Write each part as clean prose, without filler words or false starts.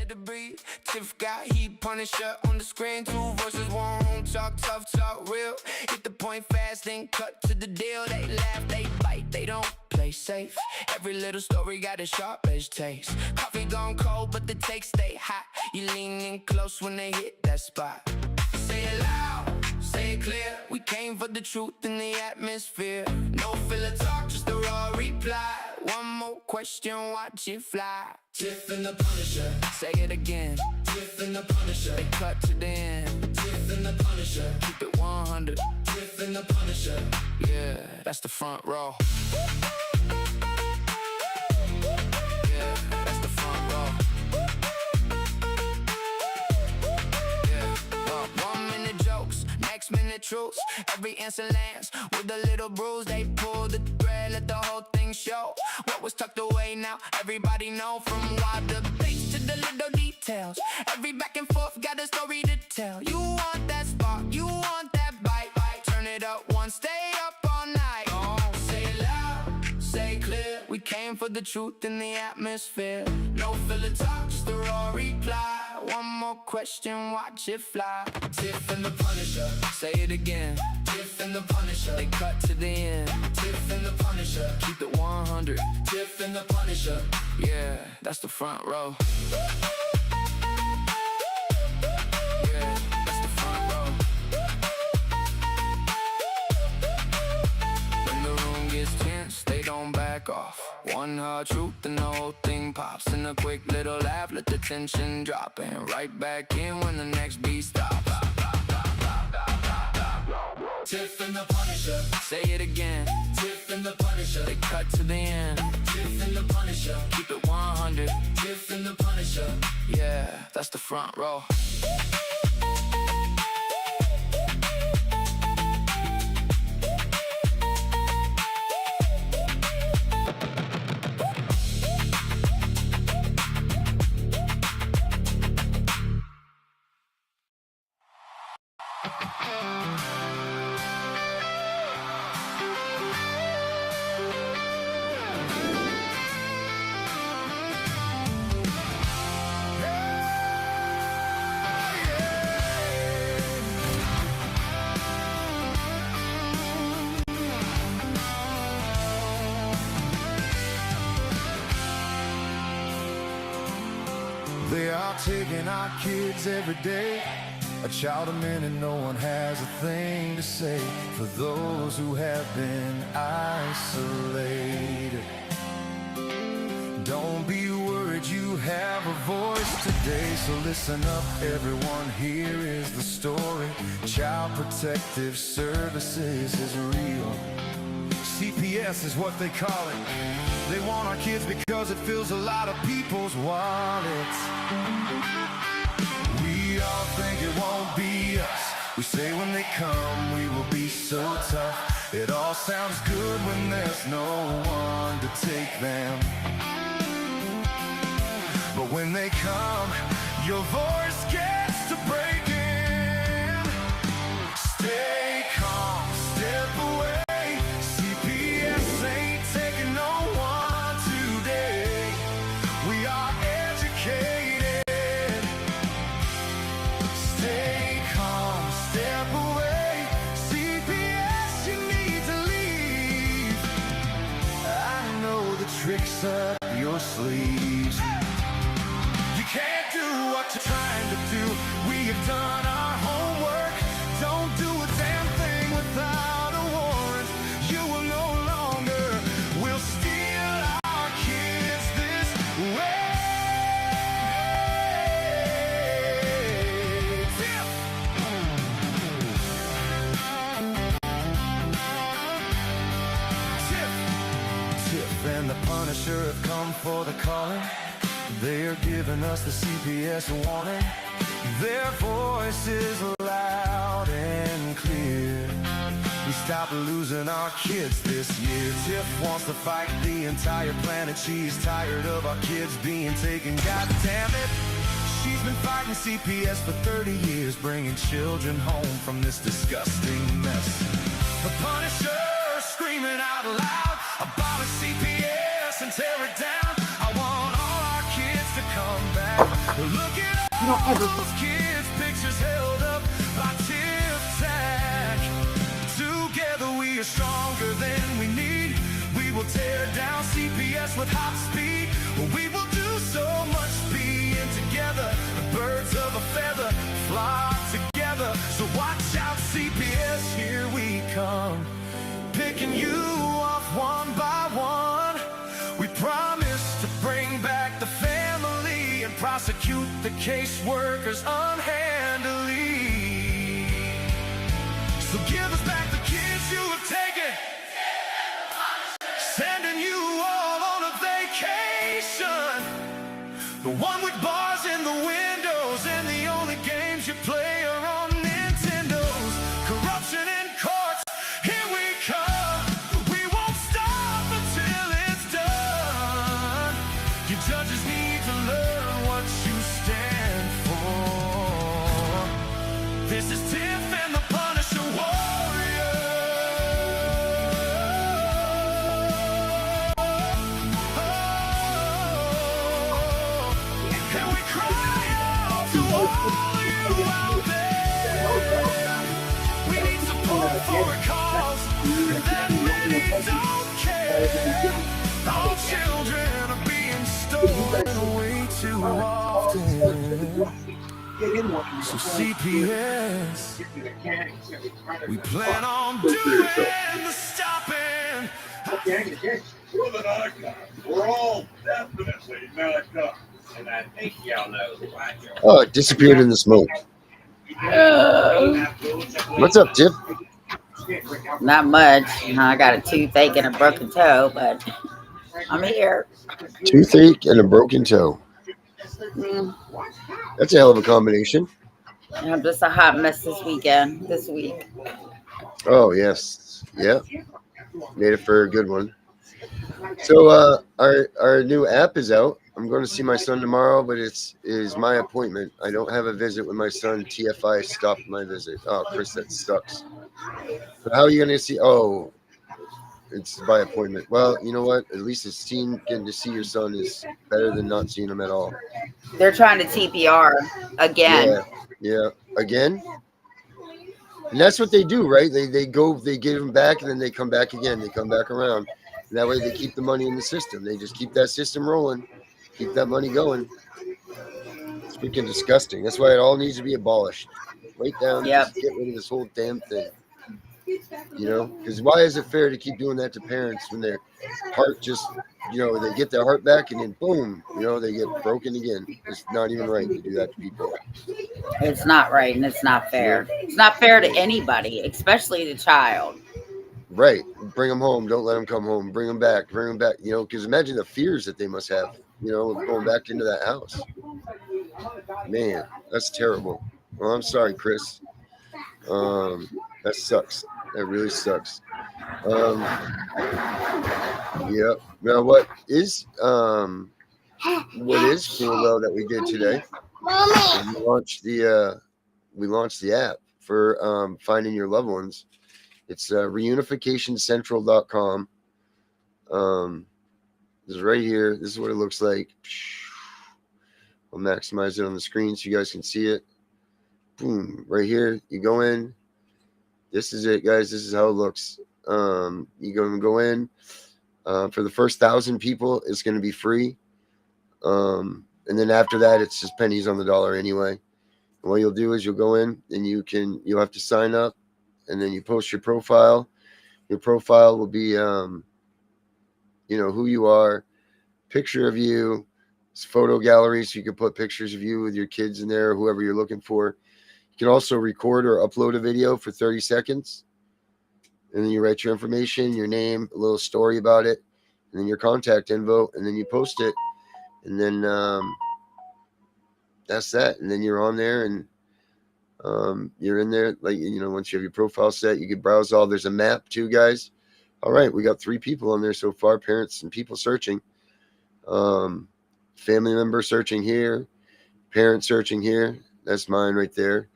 air to breathe. Tiff got heat, Punisher on the screen. Two voices, one talk tough, talk real. Hit the point fast, then cut to the deal. They laugh, they bite, they don't play safe. Every little story got a sharp-edged taste. Coffee gone cold, but the takes stay hot. You lean in close when they hit that spot. Say it loud, say it clear. We came for the truth in the atmosphere. No filler talk, just a raw reply. One more question, watch it fly. Tiff and the Punisher. Say it again. Tiff and the Punisher. They cut to the end. Tiff and the Punisher. Keep it 100. Tiff and the Punisher. Yeah, that's the front row. Yeah, that's the front row. Yeah, 1 minute jokes, next minute truths. Every answer lands with a little bruise. They pull the thread, let the whole thing show. What was tucked away now, everybody know. From wild debates to the little details. Every back and forth got a story to tell. You want that spark, you want that bite. Turn it up one, stay up all night. Oh, say it loud, say it clear. We came for the truth in the atmosphere. No filler talk, just a raw reply. One more question, watch it fly. Tiff and the Punisher. Say it again. Tiff and the Punisher. They cut to the end. Tiff and the Punisher. Keep it 100. Tiff and the Punisher. Yeah, that's the front row. Yeah, that's the front row. When the room gets tense, they don't back off. One hard truth and the whole thing pops. And a quick little laugh, let the tension drop. And right back in when the next beat stops. Tiff and the Punisher. Say it again. Tiff and the Punisher. They cut to the end. Tiff and the Punisher. Keep it 100. Tiff and the Punisher. Yeah, that's the front row. They are taking our kids every day. A child a minute, no one has a thing to say. For those who have been isolated, don't be worried, you have a voice today. So listen up everyone, here is the story. Child Protective Services is real. CPS is what they call it. They want our kids because it fills a lot of people's wallets. We all think it won't be us. We say when they come we will be so tough. It all sounds good when there's no one to take them. But when they come, your voice gets to breaking. Stay calm, step away. CPS ain't taking no one today. We are educated. Stay calm, step away. CPS, you need to leave. I know the tricks up your sleeves. You can't do what you're trying to do. We have done our homework. Don't do a damn thing without a warrant. You will no longer will steal our kids this way. Tiff! Tiff and the Punisher have come for the calling. They are giving us the CPS warning. Their voice is loud and clear. We stopped losing our kids this year. Tiff wants to fight the entire planet. She's tired of our kids being taken. God damn it. She's been fighting CPS for 30 years, bringing children home from this disgusting mess. The Punisher screaming out loud, abolish CPS and tear it down. I want all our kids to come back. Look at You don't ever. those kids' pictures held up by Tiff Tac. Together we are stronger than we need. We will tear down CPS with hot speed. We will do so much being together. The birds of a feather flock together. So watch out, CPS, here we come. Picking you off one by one. We promise to bring back the family and prosecute the caseworkers unhandily. So give us back the kids you have taken. Sending you all on a vacation. The one with bars in the windows and the only games you play are on Nintendos. Corruption in courts, here we come. We won't stop until it's done. You judges need to learn what you stand for. This is Tiff and the Punisher Warrior. And we cry out to all you out there. We need support for a cause that many don't care. Our children are being stolen way too often. So CPS, we plan on doing the stopping. We're the knockdown. We're all definitely knocked up. And I think y'all know why. Oh, it disappeared in the smoke. What's up, Tiff? Not much. I got a toothache and a broken toe, but I'm here. Toothache and a broken toe. Mm, That's a hell of a combination. I'm just a hot mess this week. Oh, yes. Yeah. Made it for a good one. So our new app is out. I'm going to see my son tomorrow, but it is my appointment. I don't have a visit with my son. TFI stopped my visit. Oh, Chris, that sucks. But how are you going to see? Oh, it's by appointment. Well, you know what? At least getting to see your son is better than not seeing him at all. They're trying to TPR again. Yeah. Again? And that's what they do, right? They give them back, and then they come back again. They come back around. And that way they keep the money in the system. They just keep that system rolling. Keep that money going. It's freaking disgusting. That's why it all needs to be abolished. Right down. Yep. Just get rid of this whole damn thing. You know? Because why is it fair to keep doing that to parents when their heart just, they get their heart back and then boom, they get broken again. It's not even right to do that to people. It's not right and it's not fair. It's not fair to anybody, especially the child. Right. Bring them home. Don't let them come home. Bring them back. Because imagine the fears that they must have, of going back into that house. Man, that's terrible. Well, I'm sorry, Chris. That sucks. That really sucks. Yep. Now, what is cool though that we did today? We launched the app for finding your loved ones. It's reunificationcentral.com. This is right here. This is what it looks like. I'll maximize it on the screen so you guys can see it. Boom, right here. You go in. This is it, guys. This is how it looks. You go in. For the first 1,000 people, it's going to be free. And then after that, it's just pennies on the dollar anyway. And what you'll do is you'll go in and you'll have to sign up, and then you post your profile. Your profile will be, who you are, picture of you, photo gallery, so you can put pictures of you with your kids in there, or whoever you're looking for. You can also record or upload a video for 30 seconds. And then you write your information, your name, a little story about it, and then your contact info, and then you post it. And then that's that. And then you're on there, and you're in there. Like, once you have your profile set, you can browse all. There's a map too, guys. All right, we got 3 people on there so far, parents and people searching. Family member searching here, parent searching here. That's mine right there.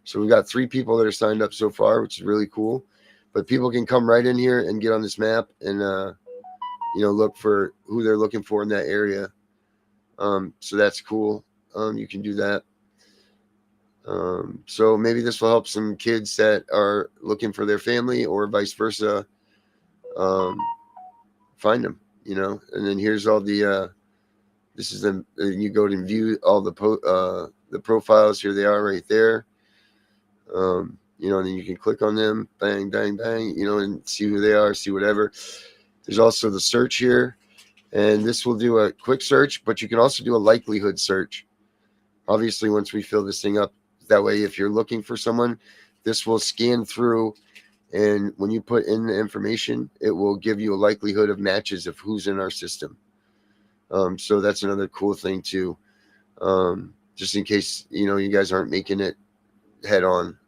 So we got 3 people that are signed up so far, which is really cool. But people can come right in here and get on this map and, look for who they're looking for in that area. So that's cool. you can do that. So maybe this will help some kids that are looking for their family, or vice versa, find them, you know. And then here's all the this is the you go and view all the profiles. Here they are right there. You know, and then you can click on them, bang, bang, bang, you know, and see who they are, see whatever. There's also the search here, and this will do a quick search, but you can also do a likelihood search. Obviously, once we fill this thing up, that way, if you're looking for someone, this will scan through, and when you put in the information, it will give you a likelihood of matches of who's in our system. So that's another cool thing too. Just in case, you know, you guys aren't making it head on.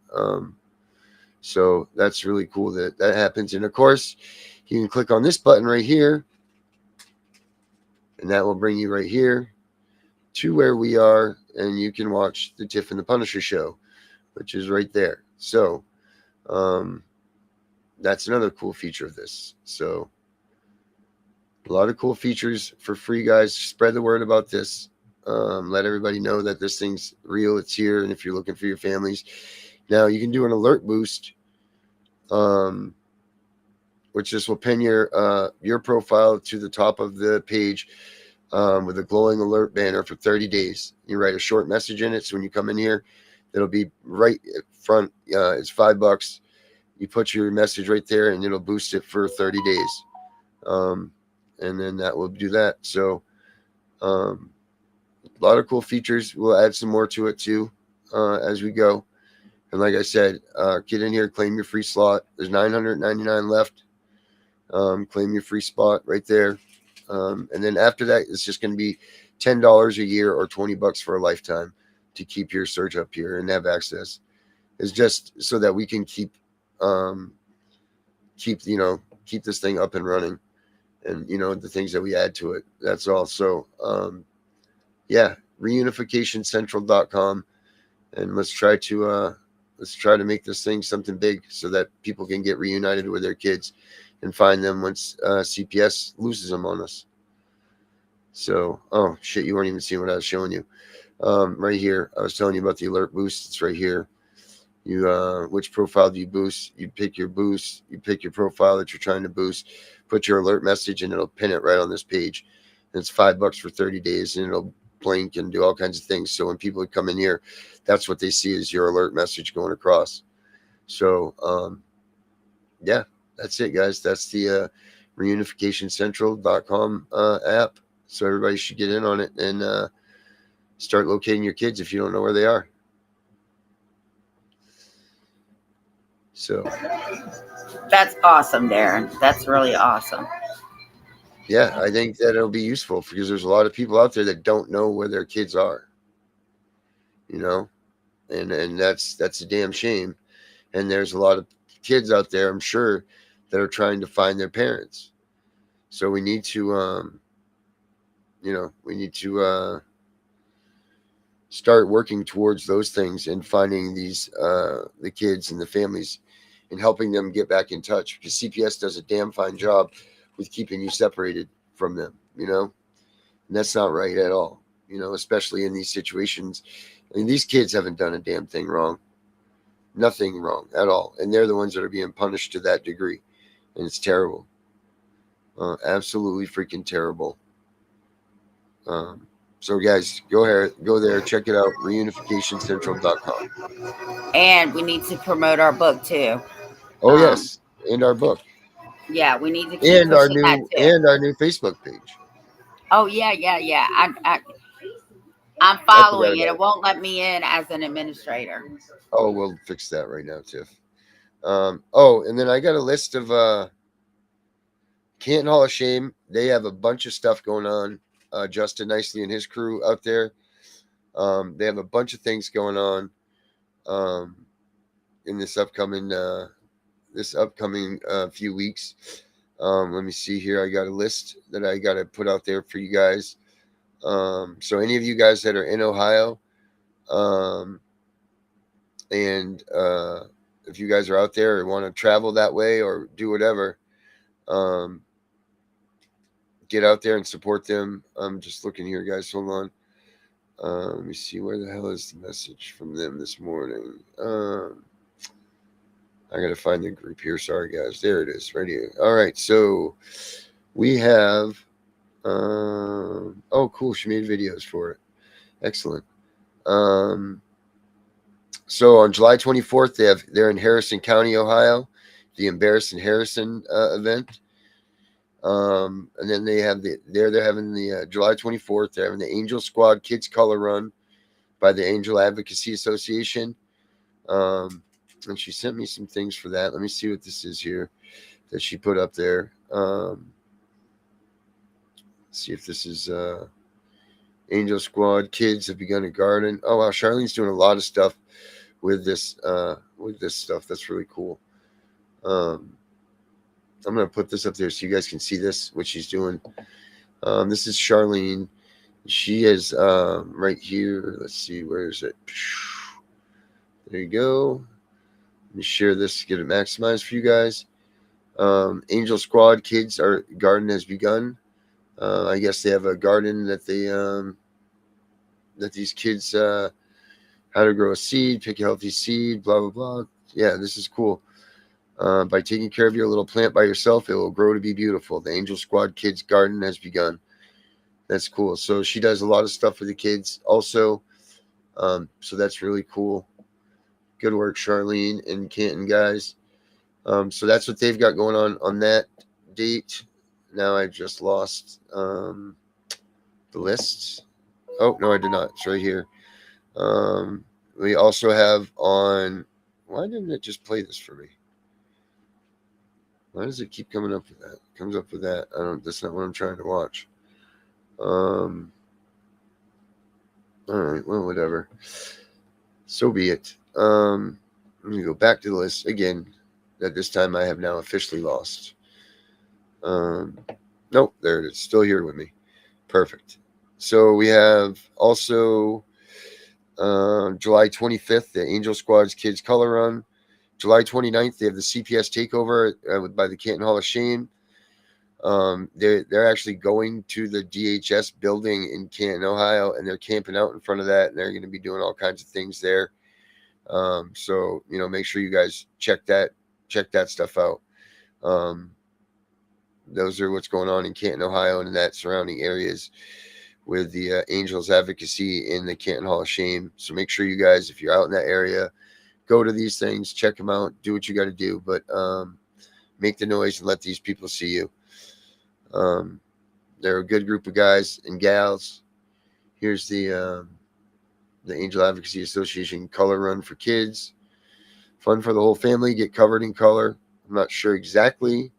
So that's really cool that that happens. And of course, you can click on this button right here, and that will bring you right here to where we are, and you can watch the Tiff and the Punisher show, which is right there. So that's another cool feature of this. So a lot of cool features for free, guys. Spread the word about this. Let everybody know that this thing's real, it's here, and if you're looking for your families. Now you can do an alert boost, which just will pin your profile to the top of the page with a glowing alert banner for 30 days. You write a short message in it, so when you come in here, it'll be right front. It's $5. You put your message right there, and it'll boost it for 30 days. And then that will do that. So a lot of cool features. We'll add some more to it too as we go. And like I said, get in here, claim your free slot. There's 999 left. Claim your free spot right there. And then after that, it's just going to be $10 a year or $20 for a lifetime to keep your search up here and have access. It's just so that we can keep this thing up and running, and you know, the things that we add to it. That's all. So yeah, reunificationcentral.com, and let's try to make this thing something big so that people can get reunited with their kids and find them once CPS loses them on us. So, oh shit, you weren't even seeing what I was showing you. Right here, I was telling you about the alert boost. It's right here. You which profile do you boost? You pick your boost. You pick your profile that you're trying to boost. Put your alert message, and it'll pin it right on this page. And it's $5 for 30 days, and it'll blink and do all kinds of things. So when people come in here, that's what they see is your alert message going across. So yeah, that's it, guys. That's the reunificationcentral.com app. So everybody should get in on it and start locating your kids if you don't know where they are. So That's awesome, Darren. That's really awesome. yeah, I think that it'll be useful because there's a lot of people out there that don't know where their kids are, you know, and that's a damn shame. And there's a lot of kids out there, I'm sure, that are trying to find their parents. So we need to, start working towards those things and finding these, the kids and the families and helping them get back in touch, because CPS does a damn fine job with keeping you separated from them, you know, and that's not right at all, you know, especially in these situations. I mean, these kids haven't done a damn thing wrong, nothing wrong at all. And they're the ones that are being punished to that degree. And it's terrible. Absolutely freaking terrible. So guys, go there, check it out, reunificationcentral.com. And we need to promote our book too. Oh yes, and our book. Yeah, we need to keep And our pushing that new too. Facebook page. Oh yeah. I'm I forgot following it. about It it. won't let me in as an administrator. Oh, we'll fix that right now, Tiff. And then I got a list of Canton Hall of Shame. They have a bunch of stuff going on. Justin Nicely and his crew out there. They have a bunch of things going on in this upcoming few weeks. Let me see here. I got a list that I got to put out there for you guys. So any of you guys that are in Ohio, and if you guys are out there or want to travel that way or do whatever, get out there and support them. I'm just looking here, guys. Hold Let me see, where the hell is the message from them this morning? I gotta find the group here. Sorry, guys. There it is, right here. All right, so we have. Oh, cool. She made videos for it. Excellent. So on July 24th, they're in Harrison County, Ohio, the Embarrassing Harrison event. And then they're having the July 24th. They're having the Angel Squad Kids Color Run by the Angel Advocacy Association. And she sent me some things for that. Let me see what this is here that she put up there. See if this is Angel Squad Kids have begun a garden. Oh wow, Charlene's doing a lot of stuff with this stuff. That's really cool. I'm gonna put this up there so you guys can see this, what she's doing. This is Charlene. She is right here. Let's see, where is it? There you go. Let me share this, get it maximized for you guys. Angel Squad Kids garden has begun. I guess they have a garden that that these kids how to grow a seed, pick a healthy seed, blah blah blah. Yeah, this is cool. By taking care of your little plant by yourself, it will grow to be beautiful. The Angel Squad Kids garden has begun. That's cool. So she does a lot of stuff for the kids also. So that's really cool. Good work, Charlene and Canton, guys. So that's what they've got going on that date. Now I just lost the list. Oh, no, I did not. It's right here. We also have on... Why didn't it just play this for me? Why does it keep coming up with that? It comes up with that. That's not what I'm trying to watch. All right, well, whatever. So be it. Let me go back to the list again. That this time I have now officially lost. Nope, there it is. Still here with me. Perfect. So we have also July 25th, the Angel Squad's Kids Color Run. July 29th, they have the CPS takeover by the Canton Hall of Shame. They're actually going to the DHS building in Canton, Ohio, and they're camping out in front of that, and they're going to be doing all kinds of things there. So make sure you guys check that stuff out. Those are what's going on in Canton, Ohio, and that surrounding areas with the Angels Advocacy in the Canton Hall of Shame. So make sure you guys, if you're out in that area, go to these things, check them out, do what you got to do, but make the noise and let these people see you. They're a good group of guys and gals. Here's the Angel Advocacy Association Color Run for kids. Fun for the whole family. Get covered in color. I'm not sure exactly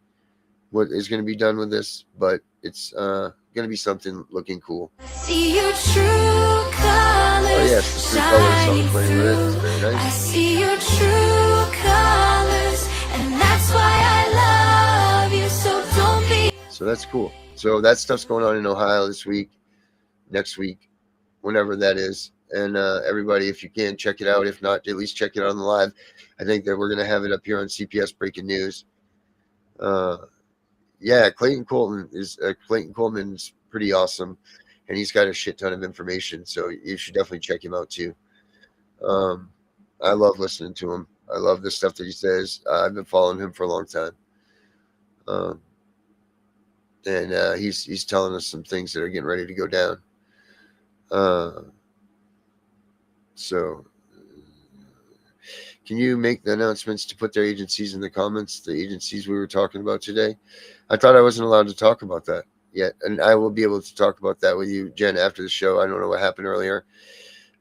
what is going to be done with this, but it's going to be something looking cool. See your true colors. Oh yes, the three colors song playing with it. It's very nice. I see your true colors, and that's why I love you. So don't be. So that's cool. So that stuff's going on in Ohio this week, next week, whenever that is. And everybody, if you can, check it out. If not, at least check it out on the live. I think that we're going to have it up here on CPS Breaking News. Yeah, Clayton Coleman's pretty awesome, and he's got a shit ton of information. So you should definitely check him out too. I love listening to him. I love the stuff that he says. I've been following him for a long time. And he's telling us some things that are getting ready to go down. So can you make the announcements to put their agencies in the comments, the agencies we were talking about today? I thought I wasn't allowed to talk about that yet, and I will be able to talk about that with you, Jen, after the show. I don't know what happened earlier,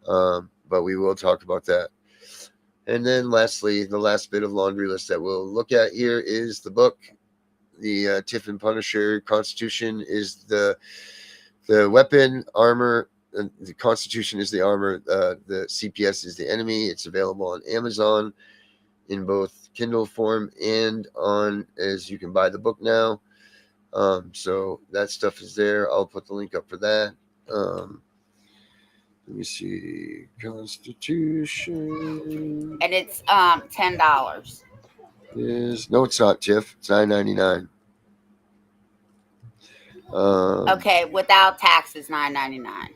but we will talk about that. And then lastly, the last bit of laundry list that we'll look at here is the book. The Tiff and Punisher. Constitution is the weapon, armor. The Constitution is the armor. The CPS is the enemy. It's available on Amazon in both Kindle form and as you can buy the book now. So that stuff is there. I'll put the link up for that. Let me see. Constitution. And it's $10. No, it's not, Tiff. It's $9.99. Okay, without taxes, $9.99.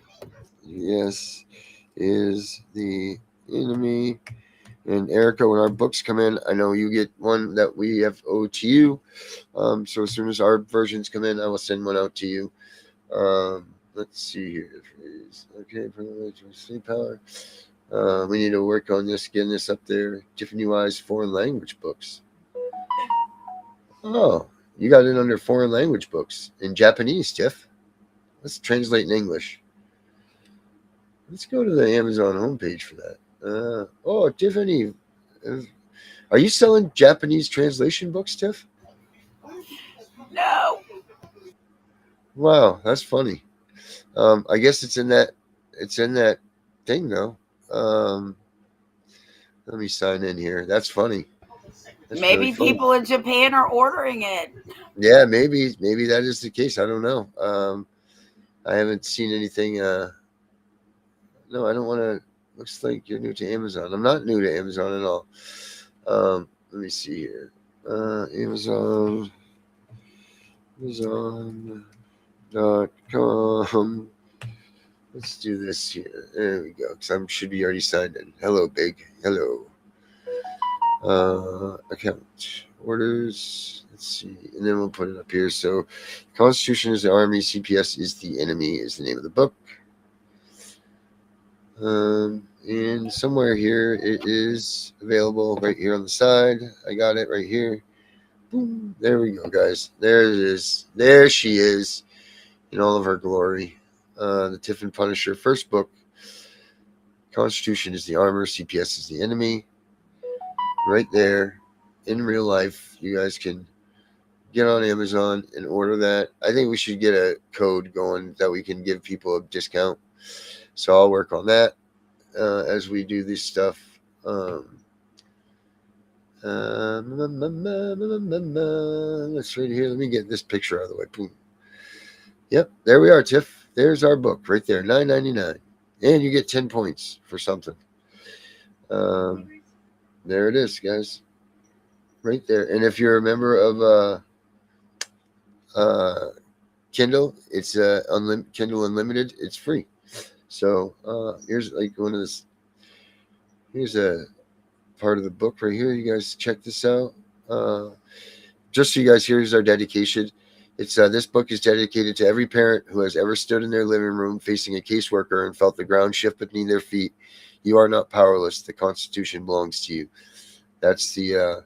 Yes, is the enemy. And Erica, when our books come in, I know you get one that we have owed to you. So as soon as our versions come in, I will send one out to you. Let's see here. Okay, sleep power. We need to work on this, getting this up there. Tiffany Wise foreign language books. Oh, you got it under foreign language books in Japanese, Tiff. Let's translate in English. Let's go to the Amazon homepage for that. Oh, Tiffany, are you selling Japanese translation books, Tiff? No. Wow, that's funny. I guess it's in that thing though. Um, Let me sign in here. That's funny. That's really Maybe funny. people in Japan are ordering it. Yeah, maybe that is the case. I don't know. I haven't seen anything. No, I don't want to. Looks like you're new to Amazon. I'm not new to Amazon at all. Let me see here. Amazon. Amazon.com. Let's do this here. There we go. Because I should be already signed in. Hello, Big. Hello. Account. Orders. Let's see. And then we'll put it up here. So, Constitution is the army. CPS is the enemy, is the name of the book. And somewhere here it is available right here on the side. I got it right here. Boom. There we go, guys. There it is. There she is in all of her glory. The Tiff and Punisher first book. Constitution is the armor. CPS is the enemy. Right there in real life. You guys can get on Amazon and order that. I think we should get a code going that we can give people a discount. So I'll work on that as we do this stuff. Let's right here. Let me get this picture out of the way. Boom. Yep, there we are, Tiff. There's our book right there, $9.99, and you get 10 points for something. There it is, guys, right there. And if you're a member of Kindle, it's Kindle Unlimited. It's free. So here's like one of this. Here's a part of the book right here. You guys check this out. Just so you guys, here's our dedication. It's this book is dedicated to every parent who has ever stood in their living room facing a caseworker and felt the ground shift beneath their feet. You are not powerless. The Constitution belongs to you. That's the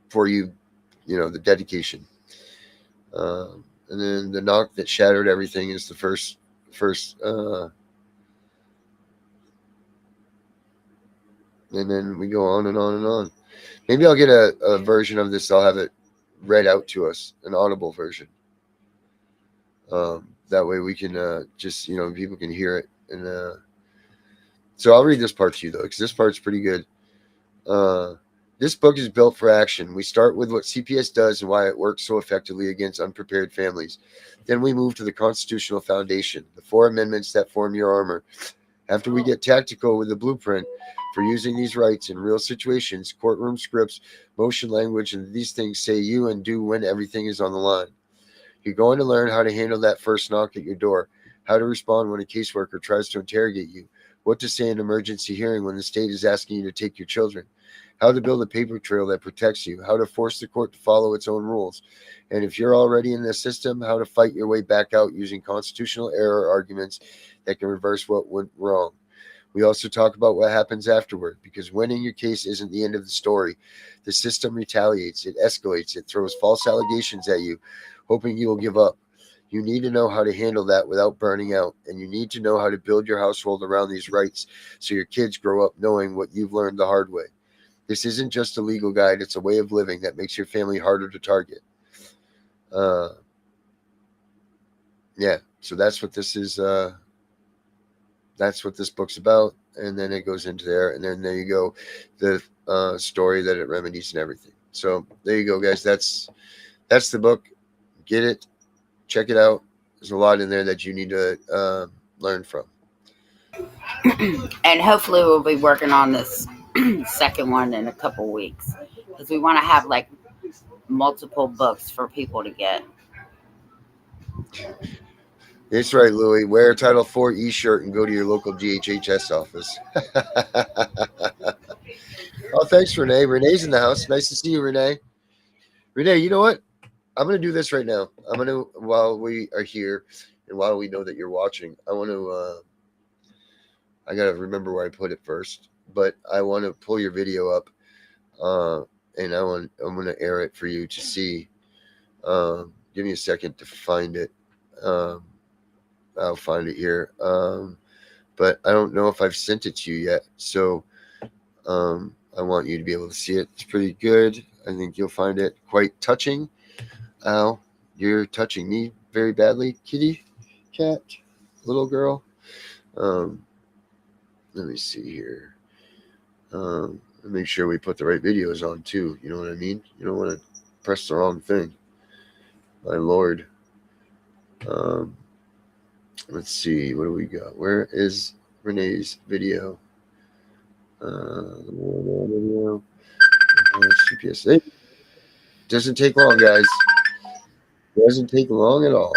for you, the dedication. And then the knock that shattered everything is the first. And then we go on and on and on. Maybe I'll get a version of this. I'll have it read out to us, an audible version. That way we can just, people can hear it. And so I'll read this part to you, though, because this part's pretty good. This book is built for action. We start with what CPS does and why it works so effectively against unprepared families. Then we move to the constitutional foundation, the 4 amendments that form your armor. After we get tactical with the blueprint for using these rights in real situations, courtroom scripts, motion language, and these things say you and do when everything is on the line. You're going to learn how to handle that first knock at your door, how to respond when a caseworker tries to interrogate you, what to say in an emergency hearing when the state is asking you to take your children, how to build a paper trail that protects you, how to force the court to follow its own rules, and if you're already in the system, how to fight your way back out using constitutional error arguments that can reverse what went wrong. We also talk about what happens afterward, because winning your case isn't the end of the story. The system retaliates, it escalates, it throws false allegations at you, hoping you will give up. You need to know how to handle that without burning out, and you need to know how to build your household around these rights so your kids grow up knowing what you've learned the hard way. This isn't just a legal guide, it's a way of living that makes your family harder to target. Yeah, so that's what this is. That's what this book's about, and then it goes into there, and then there you go, the story that it remedies and everything. So there you go, guys. That's the book. Get it, check it out. There's a lot in there that you need to learn from. And hopefully we'll be working on this second one in a couple weeks, because we want to have like multiple books for people to get. That's right, Louie. Wear a Title IV e-shirt and go to your local GHHS office. Oh, thanks, Renee. Renee's in the house. Nice to see you, Renee. Renee, you know what? I'm going to do this right now. I'm going to, while we are here and while we know that you're watching, I want to, I got to remember where I put it first, but I want to pull your video up, and I'm going to air it for you to see. Give me a second to find it. I'll find it here. But I don't know if I've sent it to you yet. So, I want you to be able to see it. It's pretty good. I think you'll find it quite touching. Ow, you're touching me very badly, kitty, cat, little girl. Let me see here. Make sure we put the right videos on too. You know what I mean? You don't want to press the wrong thing. My lord. Let's see. What do we got? Where is Renee's video? CPS. It doesn't take long, guys. It doesn't take long at all.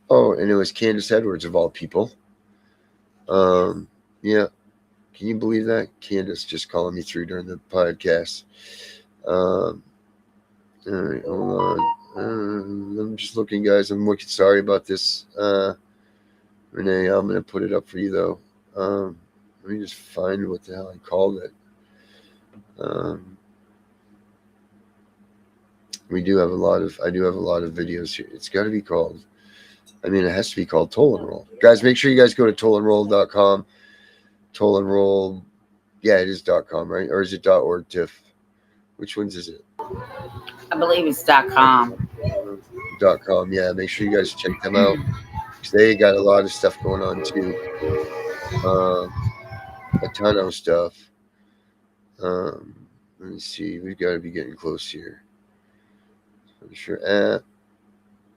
Oh, and it was Candace Edwards of all people. Yeah. Can you believe that? Candace just calling me through during the podcast. All right, hold on. I'm just looking, guys. I'm wicked sorry about this. Renee, I'm going to put it up for you, though. Let me just find what the hell I called it. I do have a lot of videos here. It's got to be called, it has to be called Toll and Roll. Guys, make sure you guys go to tollandroll.com. Toll and Roll. Yeah, it is .com, right? Or is it .org, Tiff? Which ones is it? I believe it's .com. .com, yeah. Make sure you guys check them out. They got a lot of stuff going on, too. A ton of stuff. Let me see. We've got to be getting close here. Punisher app.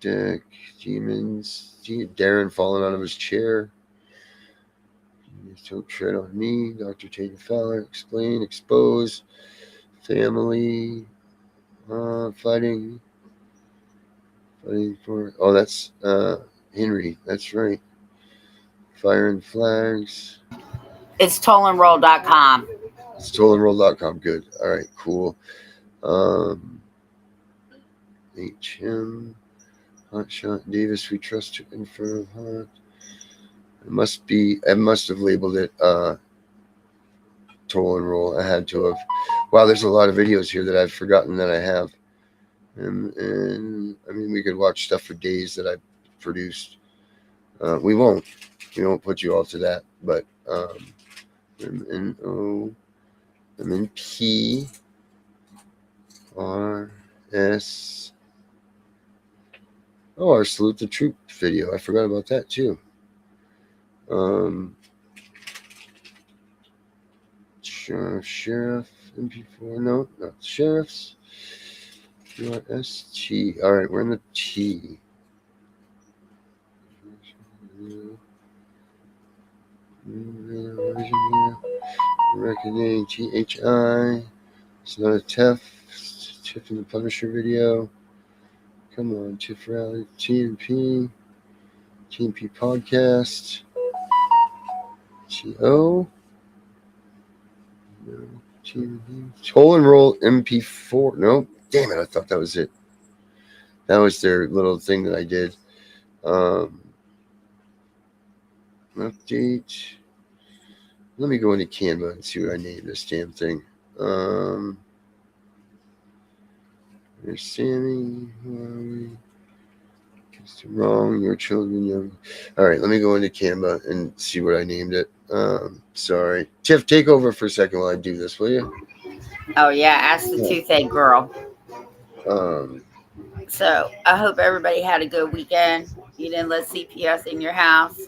Deck. Demons. Darren falling out of his chair. Don't tread on me. Dr. Tatum Fowler. Explain. Expose. Family. Fighting for. Oh, that's Henry. That's right. Firing flags. It's tollandroll.com. It's tollandroll.com. Good. All right. Cool. HM. Hotshot Davis. We trust to Inferno Hot. I must have labeled it Toll and Roll. I had to have. Wow, there's a lot of videos here that I've forgotten that I have. And we could watch stuff for days that I've produced. We won't put you all to that, but MNO, MNP, RS. Oh, our Salute the Troop video. I forgot about that too. Sheriff, MP4. No, not sheriffs. URST. All right, we're in the T. Reckoning THI. It's not a Tiff and the Punisher video. Come on, Tiff Rally. TNP podcast. TO. No. Toll and Roll MP4. Nope. Damn it, I thought that was it. That was their little thing that I did. Update. Let me go into Canva and see what I named this damn thing. There's Sammy. Who are we? Wrong. Your children. Young. All right, let me go into Canva and see what I named it. Sorry. Tiff, take over for a second while I do this, will you? Oh, yeah. Ask the toothache girl. Um, So I hope everybody had a good weekend. You didn't let CPS in your house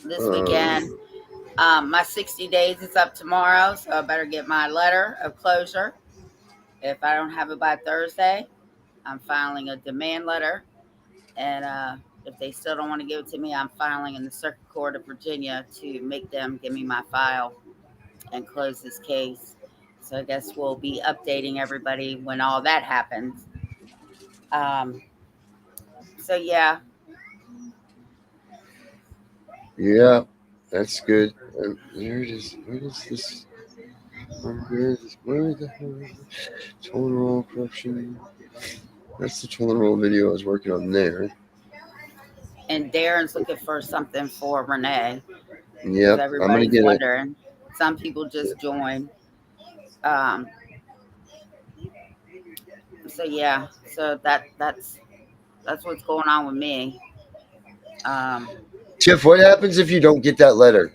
this weekend. My 60 days is up tomorrow, so I better get my letter of closure. If I don't have it by Thursday, I'm filing a demand letter. And if they still don't want to give it to me, I'm filing in the Circuit Court of Virginia to make them give me my file and close this case. So I guess we'll be updating everybody when all that happens. So yeah. Yeah, that's good. Where is this? Where the hell is it? Total corruption. That's the total video I was working on there. And Darren's looking for something for Renee because Yep, I'm gonna everybody's get it. wondering. Some people just join. Um, so yeah, so that's what's going on with me. Um, Tiff, what happens if you don't get that letter?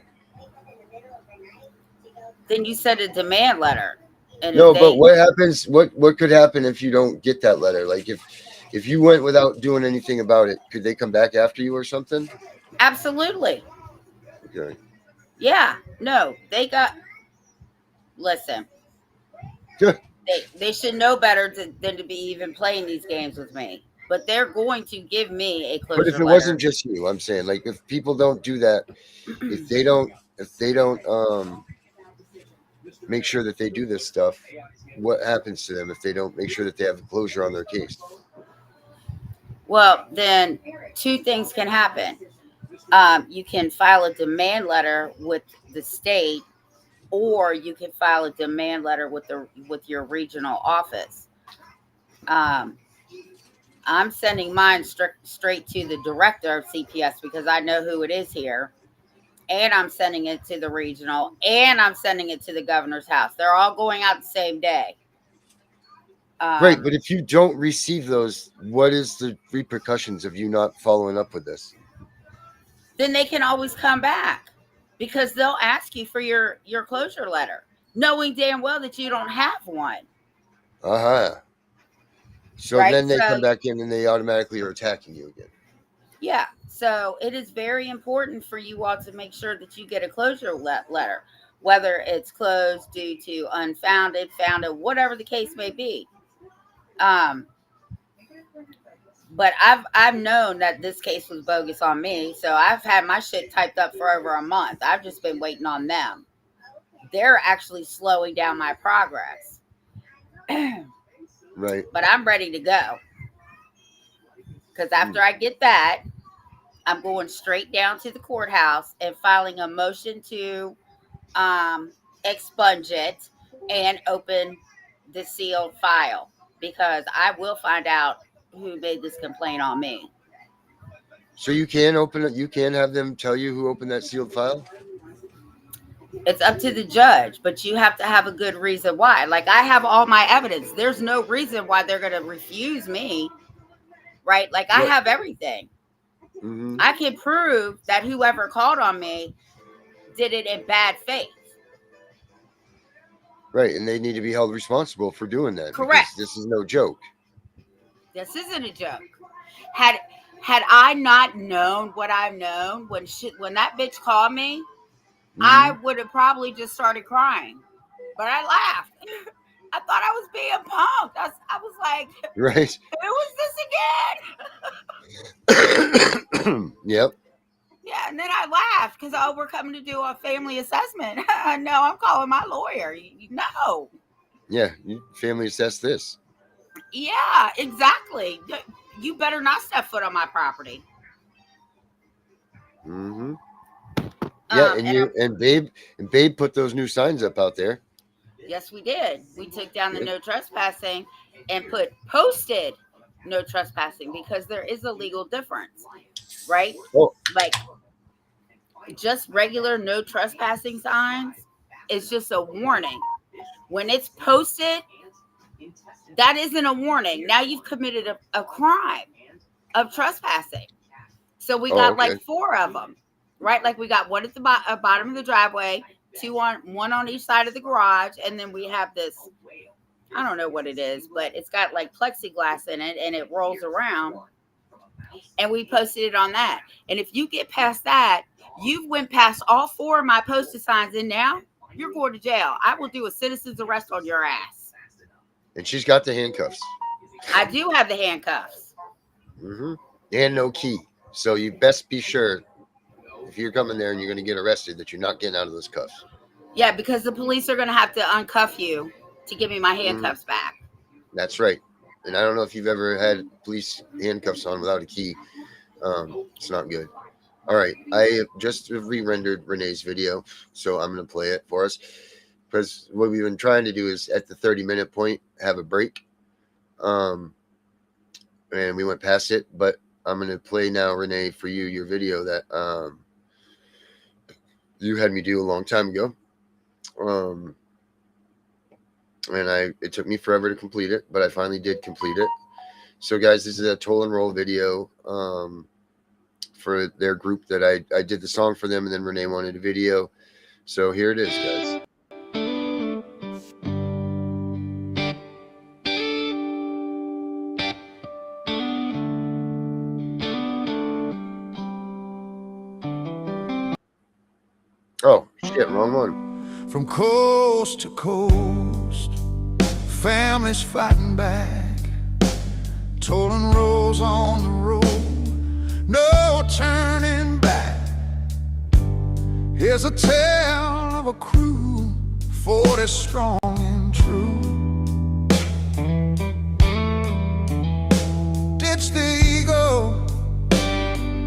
then you send a demand letter, and if No, but they what happens? What could happen if you don't get that letter? Like if you went without doing anything about it, could they come back after you or something? absolutely, Okay. yeah, no, they got. Listen, they should know better than to be even playing these games with me. But they're going to give me a But if closure it letter. wasn't just you, I'm saying, like, if people don't do that, if they don't make sure that they do this stuff, what happens to them if they don't make sure that they have closure on their case? Well, then two things can happen. You can file a demand letter with the state, or you can file a demand letter with your regional office. Um, I'm sending mine straight to the director of CPS because I know who it is here, and I'm sending it to the regional, and I'm sending it to the governor's house. They're all going out the same day. Right, but if you don't receive those, what is the repercussions of you not following up with this? Then they can always come back because they'll ask you for your closure letter, knowing damn well that you don't have one. Uh-huh. So Right? then they So come back in and they automatically are attacking you again. yeah, so it is very important for you all to make sure that you get a closure letter, whether it's closed due to unfounded, founded, whatever the case may be. But I've known that this case was bogus on me, so I've had my shit typed up for over a month. I've just been waiting on them. They're actually slowing down my progress. Right. But I'm ready to go. Because after I get that, I'm going straight down to the courthouse and filing a motion to expunge it and open the sealed file, because I will find out who made this complaint on me. So you can open it. You can have them tell you who opened that sealed file. It's up to the judge, but you have to have a good reason why. Like, I have all my evidence. There's no reason why they're going to refuse me, right? Like, I have everything. Mm-hmm. I can prove that whoever called on me did it in bad faith. Right, and they need to be held responsible for doing that. Correct. Because this is no joke. This isn't a joke. Had I not known what I've known when that bitch called me, I would have probably just started crying. But I laughed. I thought I was being punked. I was like, right. Who is this again? Yep. Yeah, and then I laughed because, we're coming to do a family assessment. No, I'm calling my lawyer. No. Yeah, you family assess this. Yeah, exactly. You better not step foot on my property. Mm-hmm. Yeah, and Babe put those new signs up out there. Yes, we did. We took down the no trespassing and posted no trespassing, because there is a legal difference, right? Oh. Like, just regular no trespassing signs is just a warning. When it's posted, that isn't a warning. Now you've committed a crime of trespassing. So we got like 4 of them, right? Like, we got one at the bottom of the driveway, one on each side of the garage, and then we have this, I don't know what it is, but it's got like plexiglass in it and it rolls around. And we posted it on that. And if you get past that, you've went past all 4 of my posted signs, and now you're going to jail. I will do a citizen's arrest on your ass. And she's got the handcuffs. I do have the handcuffs. Mm-hmm. And no key. So you best be sure, if you're coming there and you're going to get arrested, that you're not getting out of those cuffs. Yeah, because the police are going to have to uncuff you to give me my handcuffs back. That's right. And I don't know if you've ever had police handcuffs on without a key. It's not good. All right. I just re-rendered Renee's video, so I'm going to play it for us. Because what we've been trying to do is at the 30-minute point, have a break. And we went past it, but I'm going to play now, Renee, for you, your video that you had me do a long time ago. And it took me forever to complete it, but I finally did complete it. So guys, this is a toll and roll video for their group that I did the song for them, and then Renee wanted a video. So here it is, guys. Oh, shit, wrong one. From coast to coast, families fighting back, tolling rolls on the road, no turning back. Here's a tale of a crew, 40 strong and true. Ditch the ego,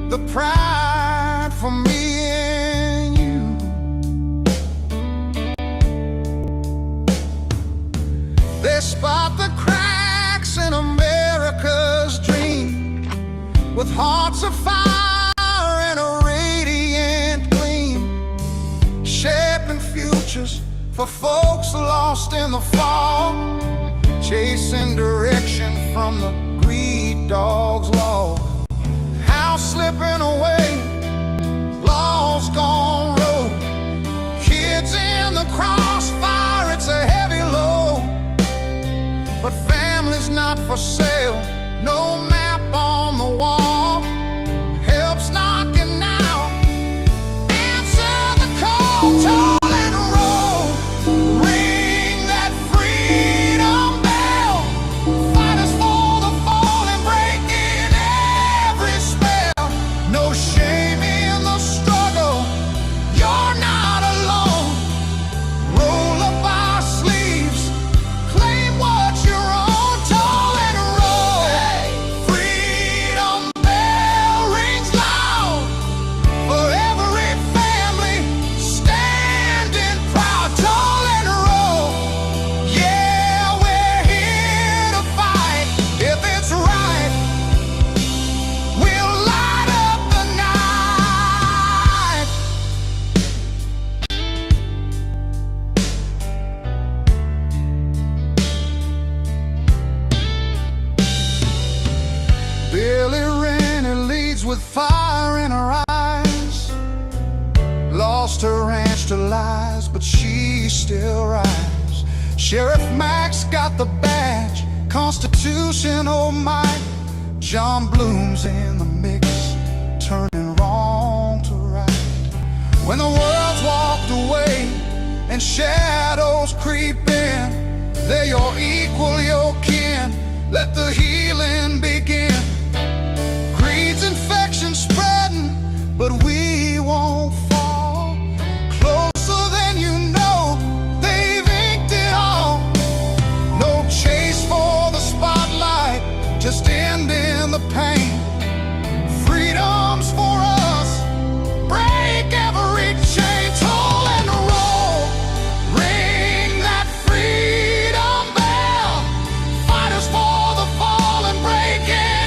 the pride for me and you. They spot the cracks in America's dream, with hearts of fire and a radiant gleam, shaping futures for folks lost in the fog, chasing direction from the greed dog's law. House slipping away, laws gone rogue, kids in the crossfire, it's a heavy load. But family's not for sale, no map on the wall, help's knocking now, answer the call, toll and roll, ring that freedom bell, fighters for the fallen, breaking every spell, no shame in the struggle, you're not alone, roll up our sleeves, claim what you're on, toll and roll, freedom bell rings loud, for every family standing proud, toll and roll, yeah, we're here to fight, if it's right, we'll light up the night. Billy Rennie leads with fire in her eyes, lost her ranch to lies, but she still rise. Sheriff Max got the badge, constitutional might, John Bloom's in the mix, turning wrong to right. When the world's walked away and shadows creep in, they're your equal, your kin, let the healing begin. Greed's infection spreading, but we won't fall. Closer than you know, they've inked it all. No chase for the spotlight, just ending the pain. Freedom's for us, break every chain, toll and roll, ring that freedom bell, fighters for the fallen, breaking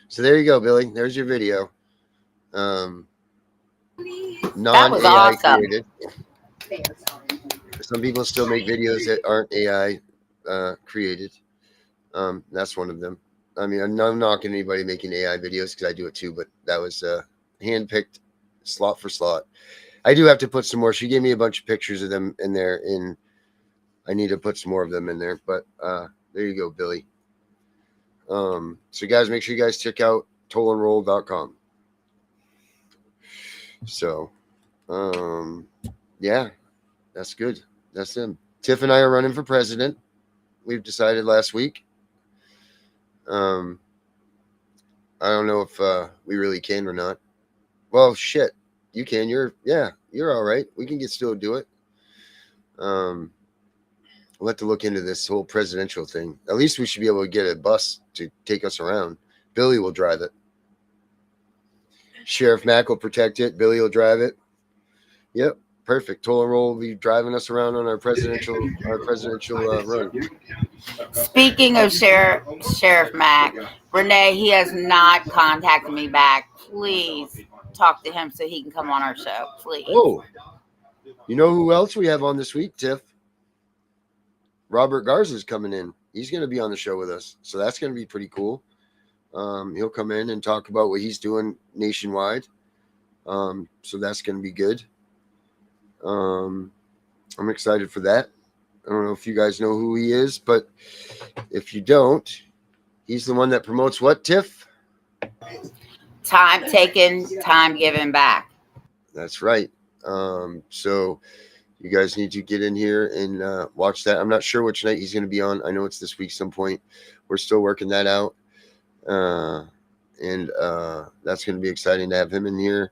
So there you go, Billy. There's your video. That was Non-AI awesome. created. Some people still make videos that aren't AI created. That's one of them. I mean, I'm not knocking anybody making AI videos because I do it too, but that was handpicked slot for slot. I do have to put some more. She gave me a bunch of pictures of them in there, and I need to put some more of them in there. But there you go, Billy. So guys, make sure you guys check out tollandroll.com. So, yeah, that's good. That's them. Tiff and I are running for president. We've decided last week. I don't know if we really can or not. Well, shit, you can. You're all right. We can still do it. We'll have to look into this whole presidential thing. At least we should be able to get a bus to take us around. Billy will drive it. Sheriff Mack will protect it. Billy will drive it. Yep, perfect. Toll and Roll will be driving us around on our presidential run. Speaking of Sheriff Mack, Renee, he has not contacted me back. Please talk to him so he can come on our show, please. Oh, you know who else we have on this week, Tiff? Robert Garza's coming in. He's going to be on the show with us, so that's going to be pretty cool. He'll come in and talk about what he's doing nationwide. So that's going to be good. I'm excited for that. I don't know if you guys know who he is, but if you don't, he's the one that promotes what, Tiff? Time taken, time given back. That's right. So you guys need to get in here and watch that. I'm not sure which night he's going to be on. I know it's this week some point. We're still working that out. And that's going to be exciting to have him in here.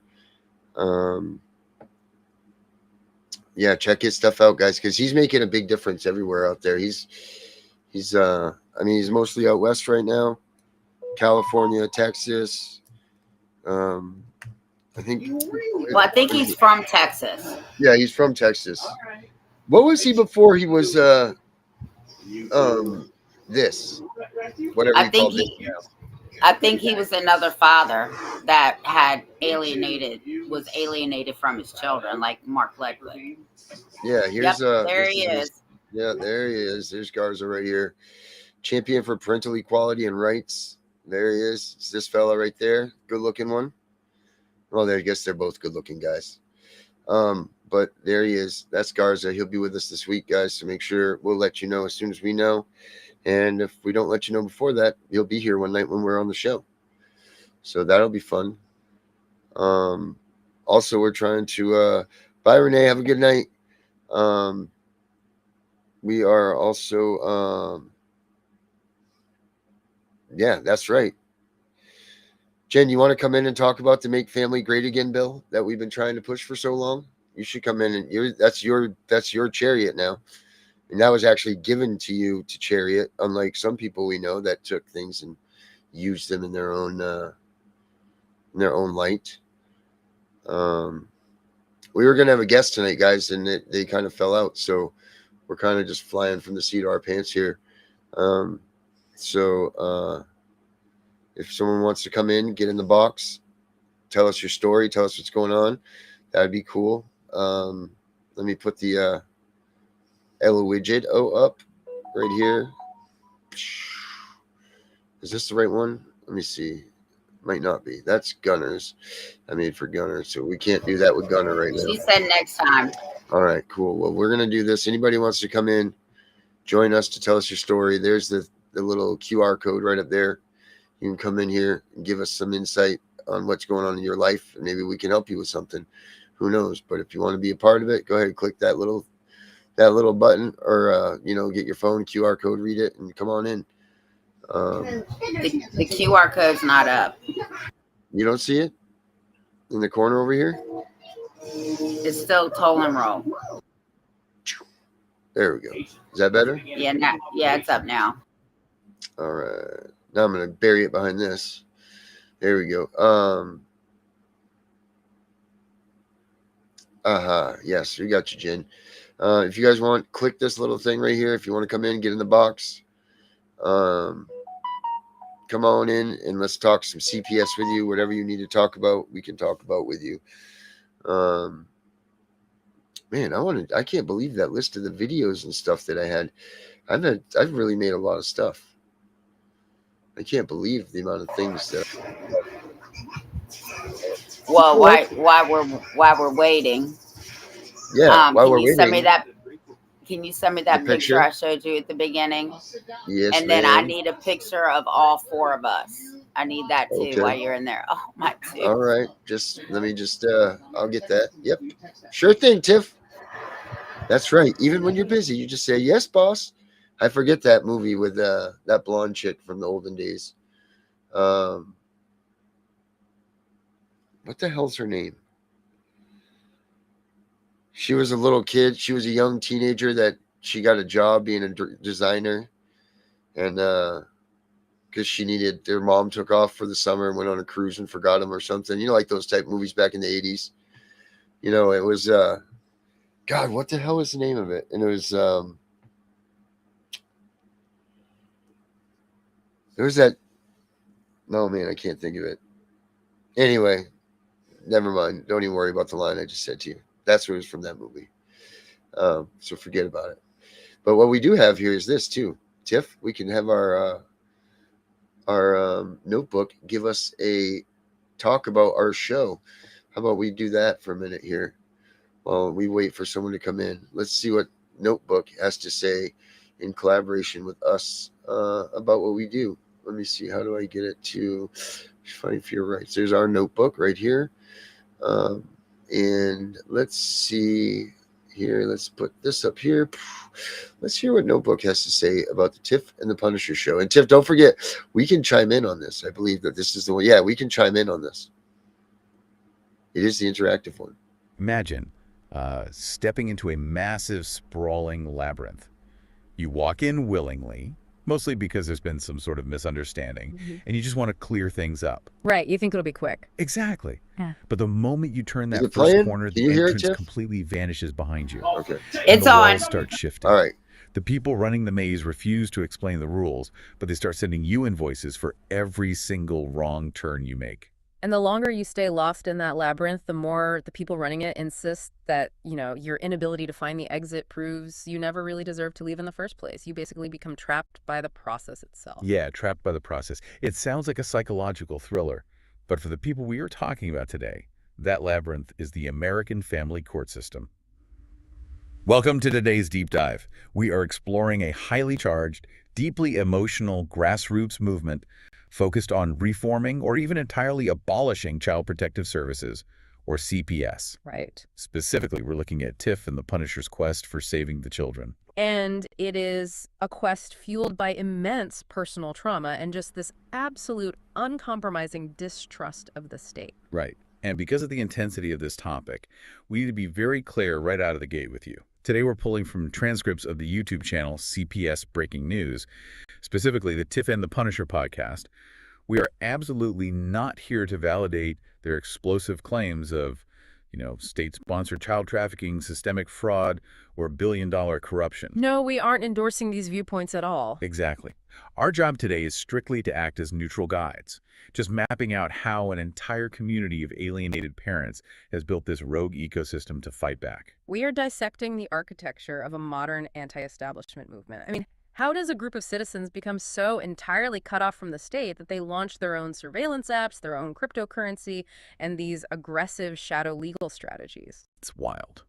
Yeah, check his stuff out, guys, because he's making a big difference everywhere out there. He's mostly out west right now, California, Texas. I think he's from Texas. Yeah, he's from Texas. What was he before he was this? Whatever you call this now. I think he was another father that was alienated from his children, like Mark Ledwood. Yeah, here's there he is. Yeah, there he is. There's Garza right here. Champion for parental equality and rights. There he is. It's this fella right there. Good looking one. Well, I guess they're both good looking guys. But there he is. That's Garza. He'll be with us this week, guys. So make sure we'll let you know as soon as we know. And if we don't let you know before that, he'll be here one night when we're on the show. So that'll be fun. Also, we're trying to bye, Renee. Have a good night. We are also yeah, that's right. Jen, you want to come in and talk about the Make Family Great Again bill that we've been trying to push for so long? You should come in and that's your chariot now. And that was actually given to you to chariot, unlike some people we know that took things and used them in their own light. We were going to have a guest tonight, guys, and they kind of fell out. So we're kind of just flying from the seat of our pants here. So if someone wants to come in, get in the box, tell us your story, tell us what's going on, that'd be cool. Let me put the Ella widget up right here. Is this the right one? Let me see. Might not be. That's Gunners. I made for Gunner, so we can't do that with Gunner right now. She said next time. All right, cool. Well, we're gonna do this. Anybody wants to come in, join us to tell us your story. There's the little QR code right up there. You can come in here and give us some insight on what's going on in your life, and maybe we can help you with something. Who knows? But if you want to be a part of it, go ahead and click that little button, or get your phone QR code, read it, and come on in. The QR code's not up. You don't see it in the corner over here? It's still Toll and Roll. There we go. Is that better? Yeah, it's up now. All right. Now I'm going to bury it behind this. There we go. Yes, we got you, Jen. If you guys want, click this little thing right here. If you want to come in, get in the box. come on in and let's talk some CPS with you. Whatever you need to talk about, we can talk about with you. Man, I can't believe that list of the videos and stuff that I had. I've really made a lot of stuff. I can't believe the amount of things that. Well, while we're waiting, Yeah, while can we're you send me waiting, that? Can you send me the that picture picture. I showed you at the beginning? Yes, And then I ma'am. need a picture of all 4 of us. I need that too Okay. while you're in there. Oh, my too. All right. Let me I'll get that. Yep. Sure thing, Tiff. That's right. Even when you're busy, you just say, yes, boss. I forget that movie with that blonde chick from the olden days. What the hell's her name? She was a little kid. She was a young teenager that she got a job being a designer. And because their mom took off for the summer and went on a cruise and forgot him or something. You know, like those type movies back in the 80s. You know, it was, God, what the hell was the name of it? And it was, there was that, no, man, I can't think of it. Anyway, never mind. Don't even worry about the line I just said to you. That's what was from that movie. So forget about it. But what we do have here is this too. Tiff, we can have our notebook give us a talk about our show. How about we do that for a minute here while we wait for someone to come in? Let's see what notebook has to say in collaboration with us about what we do. Let me see. How do I get it to find for your rights? There's our notebook right here. And let's see here. Let's put this up here. Let's hear what Notebook has to say about the Tiff and the Punisher show. And Tiff, don't forget, we can chime in on this. I believe that this is the one. Yeah, we can chime in on this. It is the interactive one. Imagine stepping into a massive, sprawling labyrinth. You walk in willingly, mostly because there's been some sort of misunderstanding, and you just want to clear things up. Right, you think it'll be quick. Exactly. Yeah. But the moment you turn Is that it first playing? corner, Can the you hear it, entrance Tiff? completely vanishes behind you. Okay. And It's the on. walls start shifting. All right. The people running the maze refuse to explain the rules, but they start sending you invoices for every single wrong turn you make. And the longer you stay lost in that labyrinth, the more the people running it insist that, your inability to find the exit proves you never really deserve to leave in the first place. You basically become trapped by the process itself. Yeah, trapped by the process. It sounds like a psychological thriller, but for the people we are talking about today, that labyrinth is the American family court system. Welcome to today's deep dive. We are exploring a highly charged, deeply emotional grassroots movement focused on reforming or even entirely abolishing Child Protective Services, or CPS. Right. Specifically, we're looking at Tiff and the Punisher's quest for saving the children. And it is a quest fueled by immense personal trauma and just this absolute uncompromising distrust of the state. Right. And because of the intensity of this topic, we need to be very clear right out of the gate with you. Today we're pulling from transcripts of the YouTube channel CPS Breaking News, specifically the Tiff and the Punisher podcast. We are absolutely not here to validate their explosive claims of, state-sponsored child trafficking, systemic fraud, or billion-dollar corruption. No, we aren't endorsing these viewpoints at all. Exactly. Our job today is strictly to act as neutral guides, just mapping out how an entire community of alienated parents has built this rogue ecosystem to fight back. We are dissecting the architecture of a modern anti-establishment movement. I mean, how does a group of citizens become so entirely cut off from the state that they launch their own surveillance apps, their own cryptocurrency, and these aggressive shadow legal strategies? It's wild.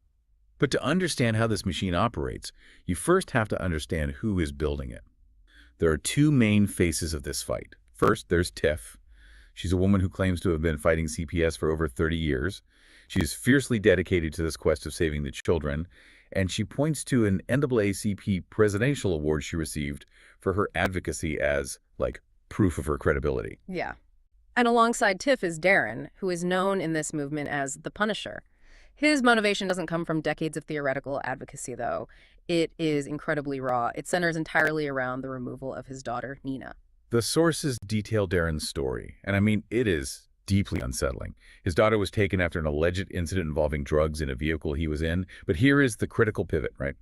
But to understand how this machine operates, you first have to understand who is building it. There are two main faces of this fight. First, there's Tiff. She's a woman who claims to have been fighting CPS for over 30 years. She is fiercely dedicated to this quest of saving the children, and she points to an NAACP presidential award she received for her advocacy as, proof of her credibility. Yeah. And alongside Tiff is Darren, who is known in this movement as the Punisher. His motivation doesn't come from decades of theoretical advocacy, though. It is incredibly raw. It centers entirely around the removal of his daughter, Nina. The sources detail Darren's story, and it is deeply unsettling. His daughter was taken after an alleged incident involving drugs in a vehicle he was in, but here is the critical pivot, right?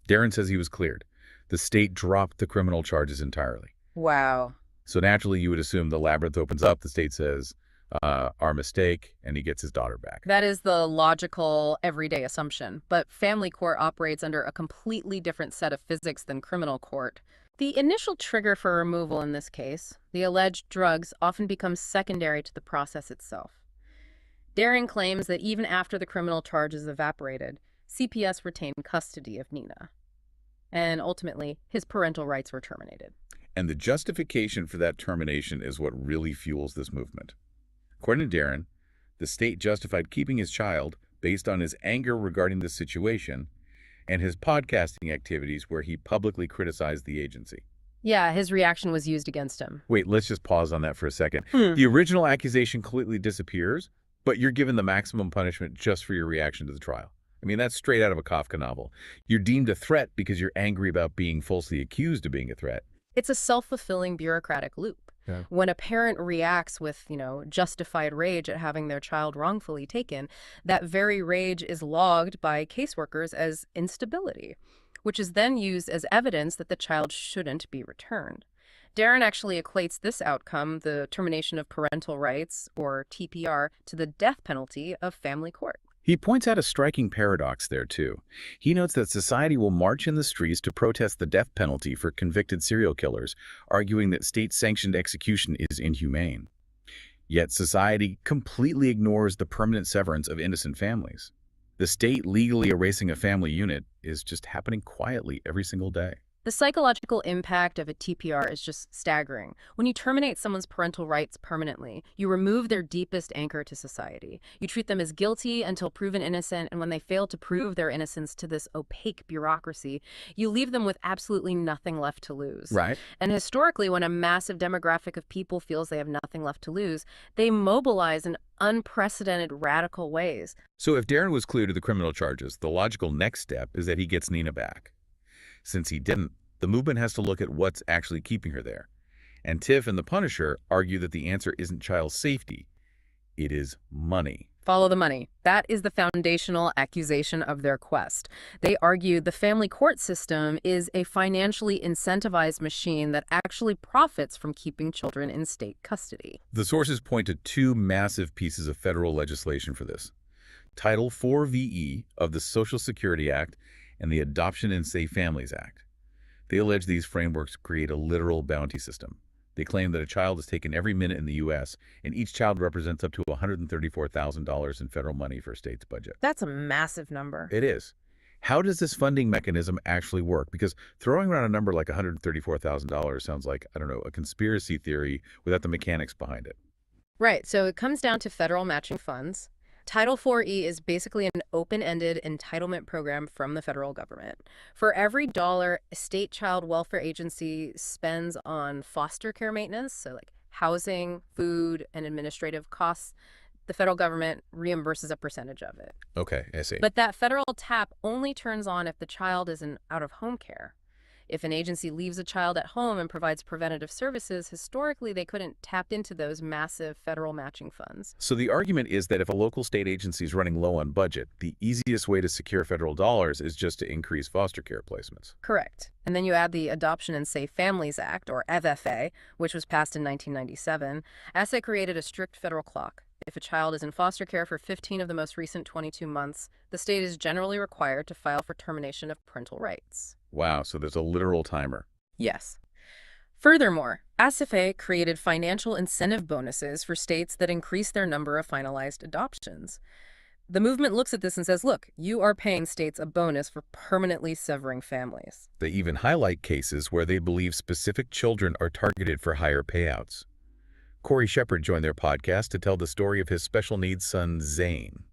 Darren says he was cleared. The state dropped the criminal charges entirely. Wow. So naturally, you would assume the labyrinth opens up, the state says, our mistake, and he gets his daughter back. That is the logical, everyday assumption. But family court operates under a completely different set of physics than criminal court. The initial trigger for removal in this case, the alleged drugs, often becomes secondary to the process itself. Darren claims that even after the criminal charges evaporated, CPS retained custody of Nina. And ultimately, his parental rights were terminated. And the justification for that termination is what really fuels this movement. According to Darren, the state justified keeping his child based on his anger regarding the situation and his podcasting activities where he publicly criticized the agency. Yeah, his reaction was used against him. Wait, let's just pause on that for a second. The original accusation completely disappears, but you're given the maximum punishment just for your reaction to the trial. I mean, that's straight out of a Kafka novel. You're deemed a threat because you're angry about being falsely accused of being a threat. It's a self-fulfilling bureaucratic loop. Yeah. When a parent reacts with, justified rage at having their child wrongfully taken, that very rage is logged by caseworkers as instability, which is then used as evidence that the child shouldn't be returned. Darren actually equates this outcome, the termination of parental rights, or TPR, to the death penalty of family court. He points out a striking paradox there, too. He notes that society will march in the streets to protest the death penalty for convicted serial killers, arguing that state-sanctioned execution is inhumane. Yet society completely ignores the permanent severance of innocent families. The state legally erasing a family unit is just happening quietly every single day. The psychological impact of a TPR is just staggering. When you terminate someone's parental rights permanently, you remove their deepest anchor to society. You treat them as guilty until proven innocent, and when they fail to prove their innocence to this opaque bureaucracy, you leave them with absolutely nothing left to lose. Right. And historically, when a massive demographic of people feels they have nothing left to lose, they mobilize in unprecedented radical ways. So if Darren was clear to the criminal charges, the logical next step is that he gets Nina back. Since he didn't, the movement has to look at what's actually keeping her there. And Tiff and The Punisher argue that the answer isn't child safety, it is money. Follow the money. That is the foundational accusation of their quest. They argue the family court system is a financially incentivized machine that actually profits from keeping children in state custody. The sources point to two massive pieces of federal legislation for this. Title 4 VE of the Social Security Act and the Adoption and Safe Families Act. They allege these frameworks create a literal bounty system. They claim that a child is taken every minute in the U.S., and each child represents up to $134,000 in federal money for a state's budget. That's a massive number. It is. How does this funding mechanism actually work? Because throwing around a number like $134,000 sounds like, I don't know, a conspiracy theory without the mechanics behind it. Right, so it comes down to federal matching funds. Title 4E is basically an open-ended entitlement program from the federal government. For every dollar a state child welfare agency spends on foster care maintenance, so like housing, food, and administrative costs, the federal government reimburses a percentage of it. Okay, I see. But that federal tap only turns on if the child is in out-of-home care. If an agency leaves a child at home and provides preventative services, historically they couldn't tap into those massive federal matching funds. So the argument is that if a local state agency is running low on budget, the easiest way to secure federal dollars is just to increase foster care placements. Correct. And then you add the Adoption and Safe Families Act, or FFA, which was passed in 1997. ASSA created a strict federal clock. If a child is in foster care for 15 of the most recent 22 months, the state is generally required to file for termination of parental rights. Wow, so there's a literal timer. Yes. Furthermore, ASFA created financial incentive bonuses for states that increase their number of finalized adoptions. The movement looks at this and says, look, you are paying states a bonus for permanently severing families. They even highlight cases where they believe specific children are targeted for higher payouts. Corey Shepard joined their podcast to tell the story of his special needs son, Zane.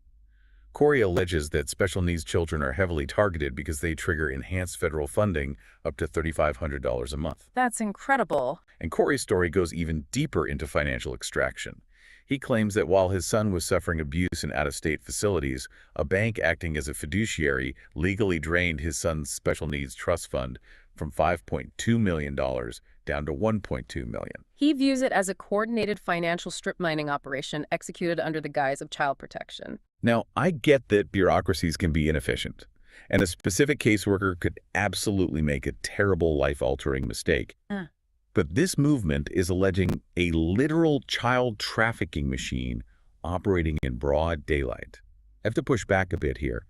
Corey alleges that special needs children are heavily targeted because they trigger enhanced federal funding up to $3,500 a month. That's incredible. And Corey's story goes even deeper into financial extraction. He claims that while his son was suffering abuse in out-of-state facilities, a bank acting as a fiduciary legally drained his son's special needs trust fund from $5.2 million down to $1.2 million. He views it as a coordinated financial strip mining operation executed under the guise of child protection. Now, I get that bureaucracies can be inefficient, and a specific caseworker could absolutely make a terrible life-altering mistake. But this movement is alleging a literal child trafficking machine operating in broad daylight. I have to push back a bit here.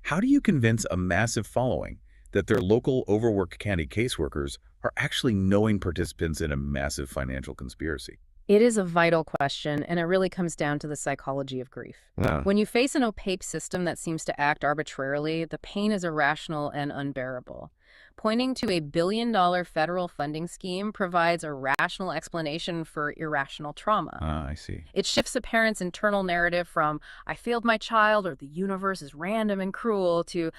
How do you convince a massive following that their local overworked county caseworkers are actually knowing participants in a massive financial conspiracy? It is a vital question, and it really comes down to the psychology of grief. When you face an opaque system that seems to act arbitrarily, the pain is irrational and unbearable. Pointing to a billion-dollar federal funding scheme provides a rational explanation for irrational trauma. I see. It shifts a parent's internal narrative from, I failed my child, or the universe is random and cruel, to,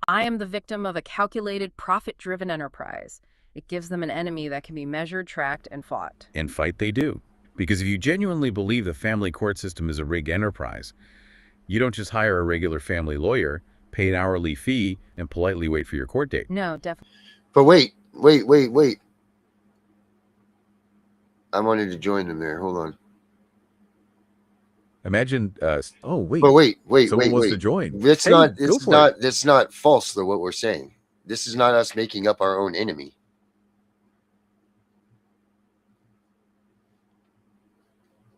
I am the victim of a calculated, profit-driven enterprise. It gives them an enemy that can be measured, tracked, and fought. And fight they do. Because if you genuinely believe the family court system is a rigged enterprise, you don't just hire a regular family lawyer, pay an hourly fee, and politely wait for your court date. No, definitely. But wait. I wanted to join them there. Hold on. Imagine, oh, wait. But wait. Someone wants to join. It's Hey, not. go This is for not. it. That's not false though. What we're saying. This is not us making up our own enemy.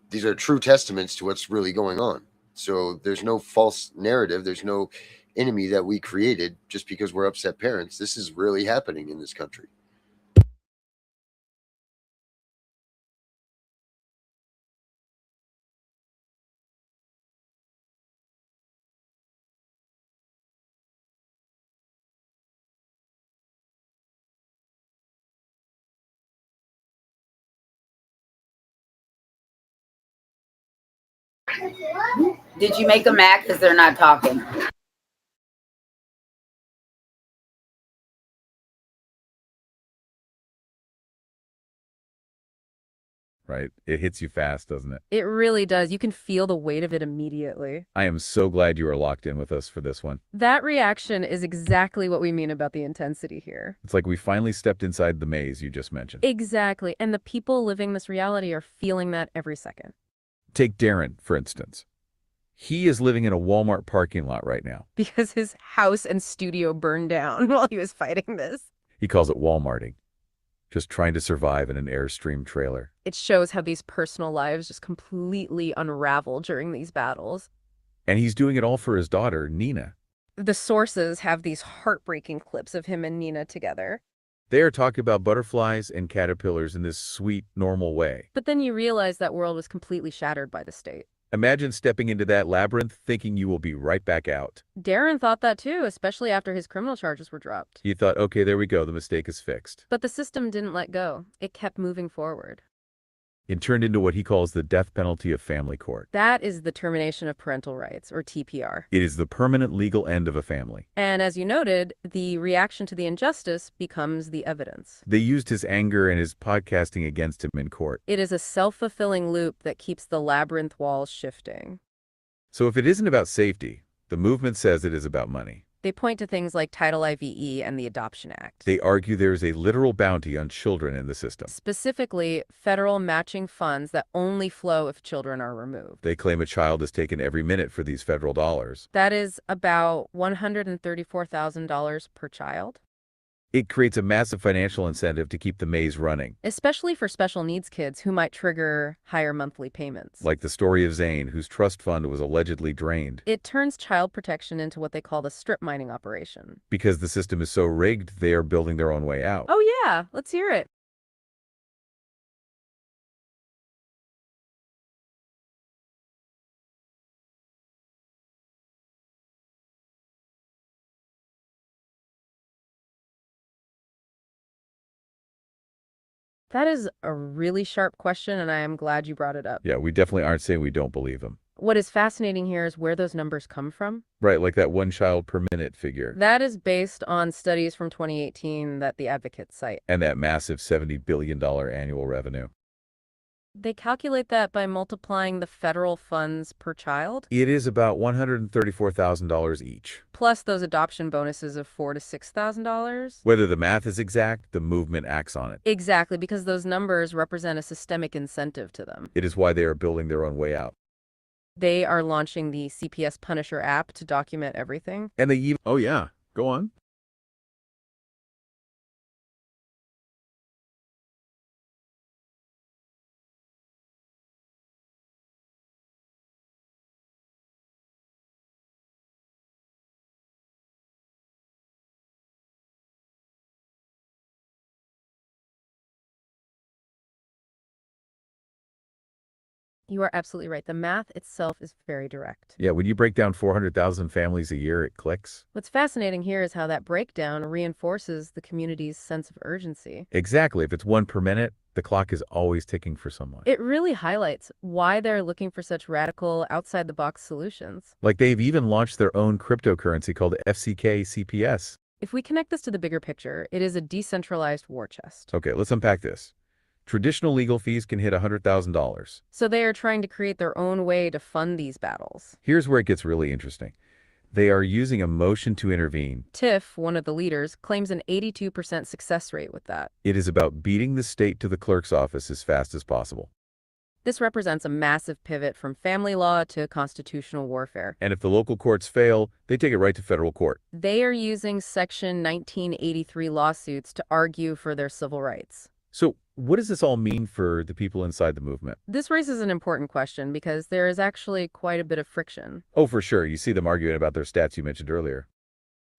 These are true testaments to what's really going on. So there's no false narrative. There's no enemy that we created just because we're upset parents. This is really happening in this country. Did you make them mad because they're not talking? Right? It hits you fast, doesn't it? It really does. You can feel the weight of it immediately. I am so glad you are locked in with us for this one. That reaction is exactly what we mean about the intensity here. It's like we finally stepped inside the maze you just mentioned. Exactly. And the people living this reality are feeling that every second. Take Darren, for instance. He is living in a Walmart parking lot right now. Because his house and studio burned down while he was fighting this. He calls it Walmarting. Just trying to survive in an Airstream trailer. It shows how these personal lives just completely unravel during these battles. And he's doing it all for his daughter, Nina. The sources have these heartbreaking clips of him and Nina together. They are talking about butterflies and caterpillars in this sweet, normal way. But then you realize that world was completely shattered by the state. Imagine stepping into that labyrinth thinking you will be right back out. Darren thought that too, especially after his criminal charges were dropped. He thought, okay, there we go, the mistake is fixed. But the system didn't let go. It kept moving forward. It turned into what he calls the death penalty of family court. That is the termination of parental rights, or TPR. It is the permanent legal end of a family. And as you noted, the reaction to the injustice becomes the evidence. They used his anger and his podcasting against him in court. It is a self-fulfilling loop that keeps the labyrinth walls shifting. So if it isn't about safety, the movement says it is about money. They point to things like Title IVE and the Adoption Act. They argue there is a literal bounty on children in the system. Specifically, federal matching funds that only flow if children are removed. They claim a child is taken every minute for these federal dollars. That is about $134,000 per child. It creates a massive financial incentive to keep the maze running. Especially for special needs kids who might trigger higher monthly payments. Like the story of Zane, whose trust fund was allegedly drained. It turns child protection into what they call the strip mining operation. Because the system is so rigged, they are building their own way out. Oh yeah, let's hear it. That is a really sharp question, and I am glad you brought it up. Yeah, we definitely aren't saying we don't believe him. What is fascinating here is where those numbers come from. Right, like that one child per minute figure. That is based on studies from 2018 that the advocates cite. And that massive $70 billion annual revenue. They calculate that by multiplying the federal funds per child. It is about $134,000 each. Plus those adoption bonuses of $4,000 to $6,000. Whether the math is exact, the movement acts on it. Exactly, because those numbers represent a systemic incentive to them. It is why they are building their own way out. They are launching the CPS Punisher app to document everything. And they even... Oh yeah, go on. You are absolutely right. The math itself is very direct. Yeah, when you break down 400,000 families a year, it clicks. What's fascinating here is how that breakdown reinforces the community's sense of urgency. Exactly. If it's one per minute, the clock is always ticking for someone. It really highlights why they're looking for such radical, outside-the-box solutions. Like they've even launched their own cryptocurrency called FCK CPS. If we connect this to the bigger picture, it is a decentralized war chest. Okay, let's unpack this. Traditional legal fees can hit $100,000. So they are trying to create their own way to fund these battles. Here's where it gets really interesting. They are using a motion to intervene. Tiff, one of the leaders, claims an 82% success rate with that. It is about beating the state to the clerk's office as fast as possible. This represents a massive pivot from family law to constitutional warfare. And if the local courts fail, they take it right to federal court. They are using Section 1983 lawsuits to argue for their civil rights. So what does this all mean for the people inside the movement? This raises an important question because there is actually quite a bit of friction. Oh, for sure. You see them arguing about their stats you mentioned earlier.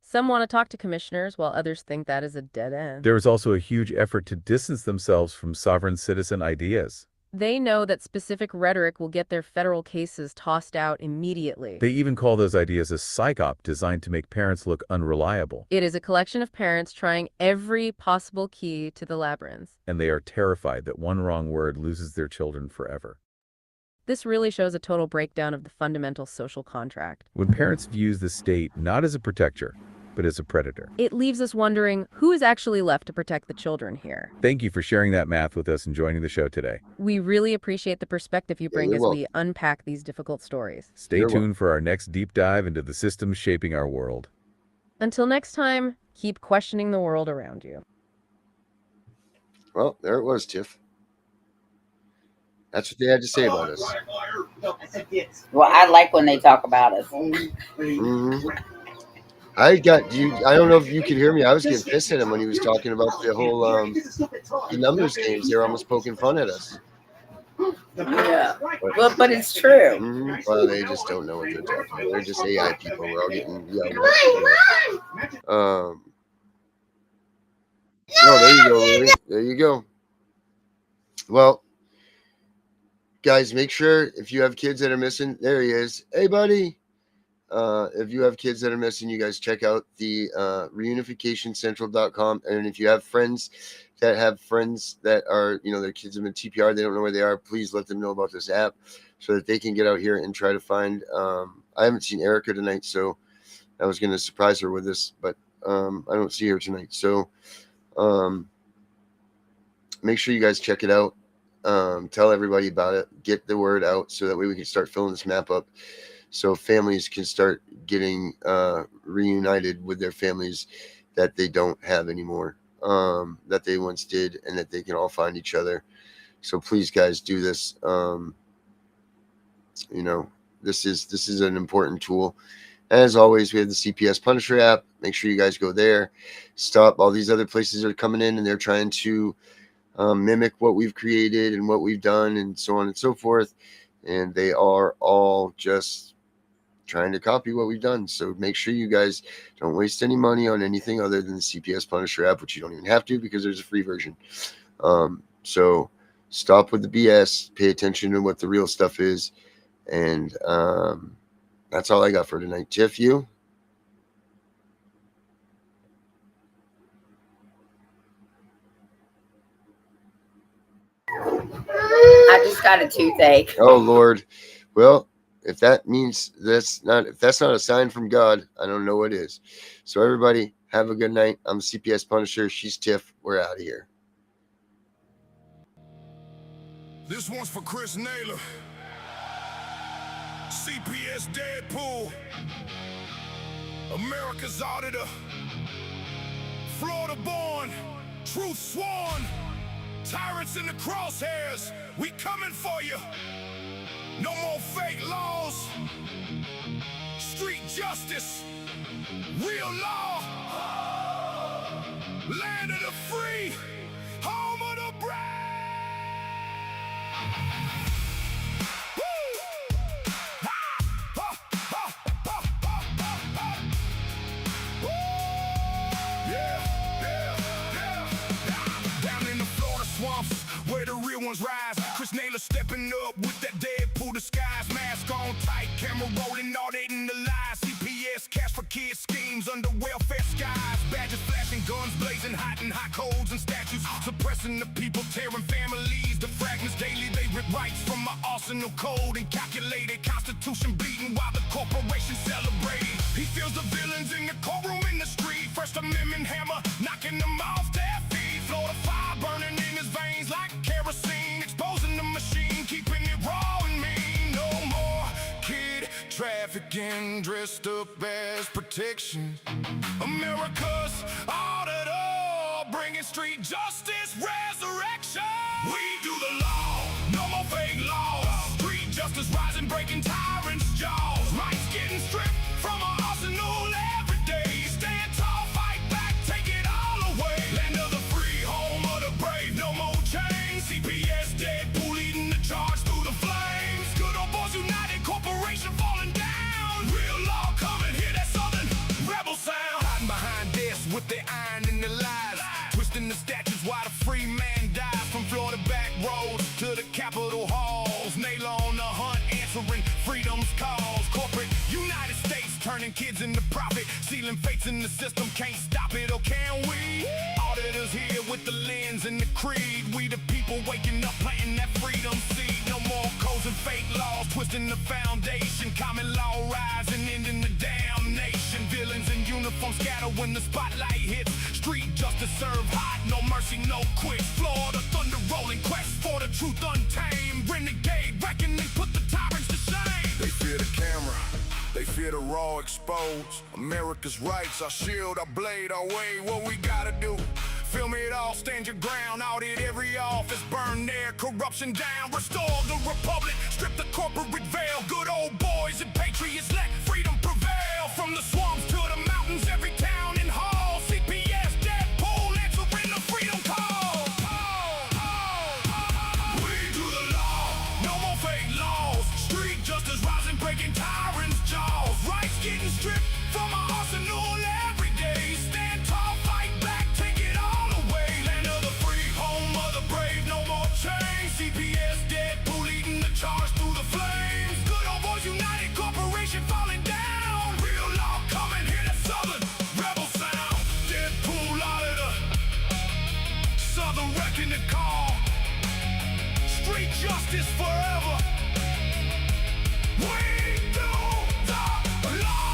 Some want to talk to commissioners, while others think that is a dead end. There is also a huge effort to distance themselves from sovereign citizen ideas. They know that specific rhetoric will get their federal cases tossed out immediately. They even call those ideas a psyop designed to make parents look unreliable. It is a collection of parents trying every possible key to the labyrinth. And they are terrified that one wrong word loses their children forever. This really shows a total breakdown of the fundamental social contract. When parents view the state not as a protector, but as a predator. It leaves us wondering who is actually left to protect the children here. Thank you for sharing that math with us and joining the show today. We really appreciate the perspective you bring as welcome. we unpack these difficult stories. Stay You're tuned for our next deep dive into the systems shaping our world. Until next time, keep questioning the world around you. Well, there it was, Tiff. That's what they had to say about us. Well, I like when they talk about us. Mhm. I don't know if you could hear me. I was getting pissed at him when he was talking about the whole the numbers games. They were almost poking fun at us. Yeah. Well, but it's true. Mhm. Well, they just don't know what they're talking about. They're just AI people. We're all getting yelled at. No, there you go, Lily. There you go. Well, guys, make sure if you have kids that are missing, there he is. Hey, buddy. If you have kids that are missing, you guys check out the reunificationcentral.com. And if you have friends that are, their kids have been TPR, they don't know where they are, please let them know about this app so that they can get out here and try to find. I haven't seen Erica tonight, so I was going to surprise her with this, but I don't see her tonight. So make sure you guys check it out. Tell everybody about it. Get the word out so that way we can start filling this map up, so families can start getting reunited with their families that they don't have anymore, that they once did, and that they can all find each other. So please, guys, do this. This is an important tool. As always, we have the CPS Punisher app. Make sure you guys go there. Stop all these other places that are coming in, and they're trying to mimic what we've created and what we've done and so on and so forth. And they are all just trying to copy what we've done. So make sure you guys don't waste any money on anything other than the CPS Punisher app, which you don't even have to because there's a free version. So stop with the BS, pay attention to what the real stuff is. And that's all I got for tonight. Tiff, you? I just got a toothache. Oh, Lord. Well, if that's not a sign from God, I don't know what is. So everybody, have a good night. I'm CPS Punisher. She's Tiff. We're out of here. This one's for Chris Naylor, CPS Deadpool, America's Auditor, Florida born, truth sworn, tyrants in the crosshairs, we coming for you. No more fake laws, street justice, real law, land of the free, home of the brave. Down in the Florida swamps where the real ones rise, Chris Naylor stepping up with that dead disguise, mask on tight, camera rolling, auditing the lies. CPS, cash for kids, schemes under welfare skies. Badges flashing, guns blazing, hot and hot codes and statues. Suppressing the people, tearing families. The fragments daily, they rip rights from my arsenal code and calculated. Constitution bleeding while the corporation celebrate. He feels the villains in the courtroom, in the street. First Amendment hammer, knocking them off their feet. Florida fire burning in his veins like kerosene. Exposing the machine, keeping it raw and mean. No more kid trafficking, dressed up as protection. America's auditor, bringing street justice resurrection. We do the law, no more fake laws. Street justice rising, breaking tyrants' jaws. Rights getting stripped from our arsenal every day. Stand tall, fight back, take it all away. Land of the free, home of the brave, no more chains. CPS Deadpool leading the charge through the flames. Good old boys united, corporation falling down. Real law coming, hear that southern rebel sound. Hiding behind desks with their iron in their lives. Twisting the statutes while the free man dies. From Florida back roads to the Capitol halls. Nail on the hunt, answering freedom's cause. Corporate United States turning kids into profit. Sealing fates in the system, can't stop it, or can we? Auditors here with the lens and the creed. We the people waking up, planting that freedom seed. No more codes and fake laws, twisting the foundation. Common law rising, ending the damnation. Villains in uniform scatter when the spotlight hits. Street justice serve hot, no mercy, no quits. Florida thunder rolling, quest for the truth untamed. Renegade reckoning, put the tyrants to shame. They fear the camera, they fear the raw exposed. America's rights, our shield, our blade, our way, what we gotta do. Film it all, stand your ground, audit every office, burn their corruption down. Restore the republic, strip the corporate veil. Good old boys and patriots, let freedom prevail. From the swamps to the mountains, every town and hall. CPS, Deadpool, answering the freedom call. We do the law, no more fake laws. Street justice rising, breaking tyrants' jaws. Rights getting stripped from our arsenal every day. Stand tall, fight back, take it all away. Land of the free, home of the brave, no more chains. CPS, Deadpool leading the charge through the flames. Good old boys united, corporation falling down. Real law coming, hear that southern rebel sound. Deadpool auditor, southern wrecking the call. Street justice forever. We do the law.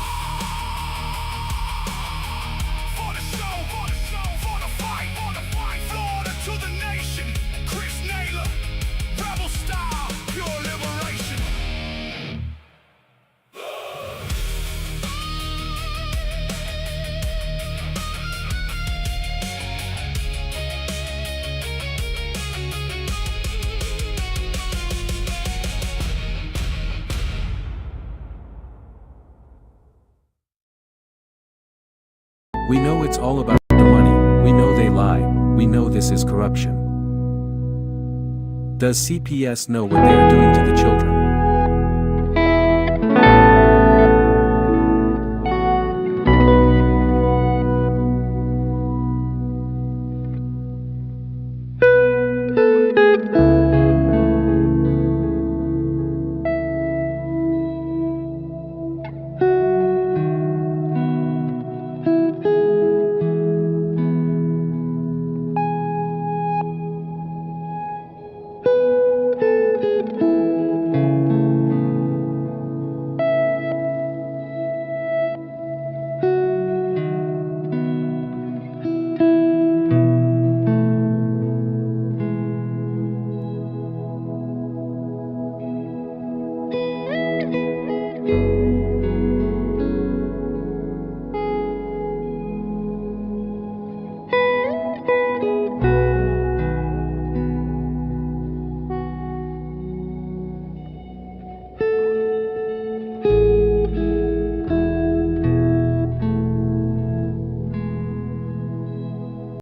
For the show, for the show, for the fight, for the fight. Florida to the nation. Chris Naylor, rebel style, pure liberation. We know it's all about the money, we know they lie, we know this is corruption. Does CPS know what they are doing to the children?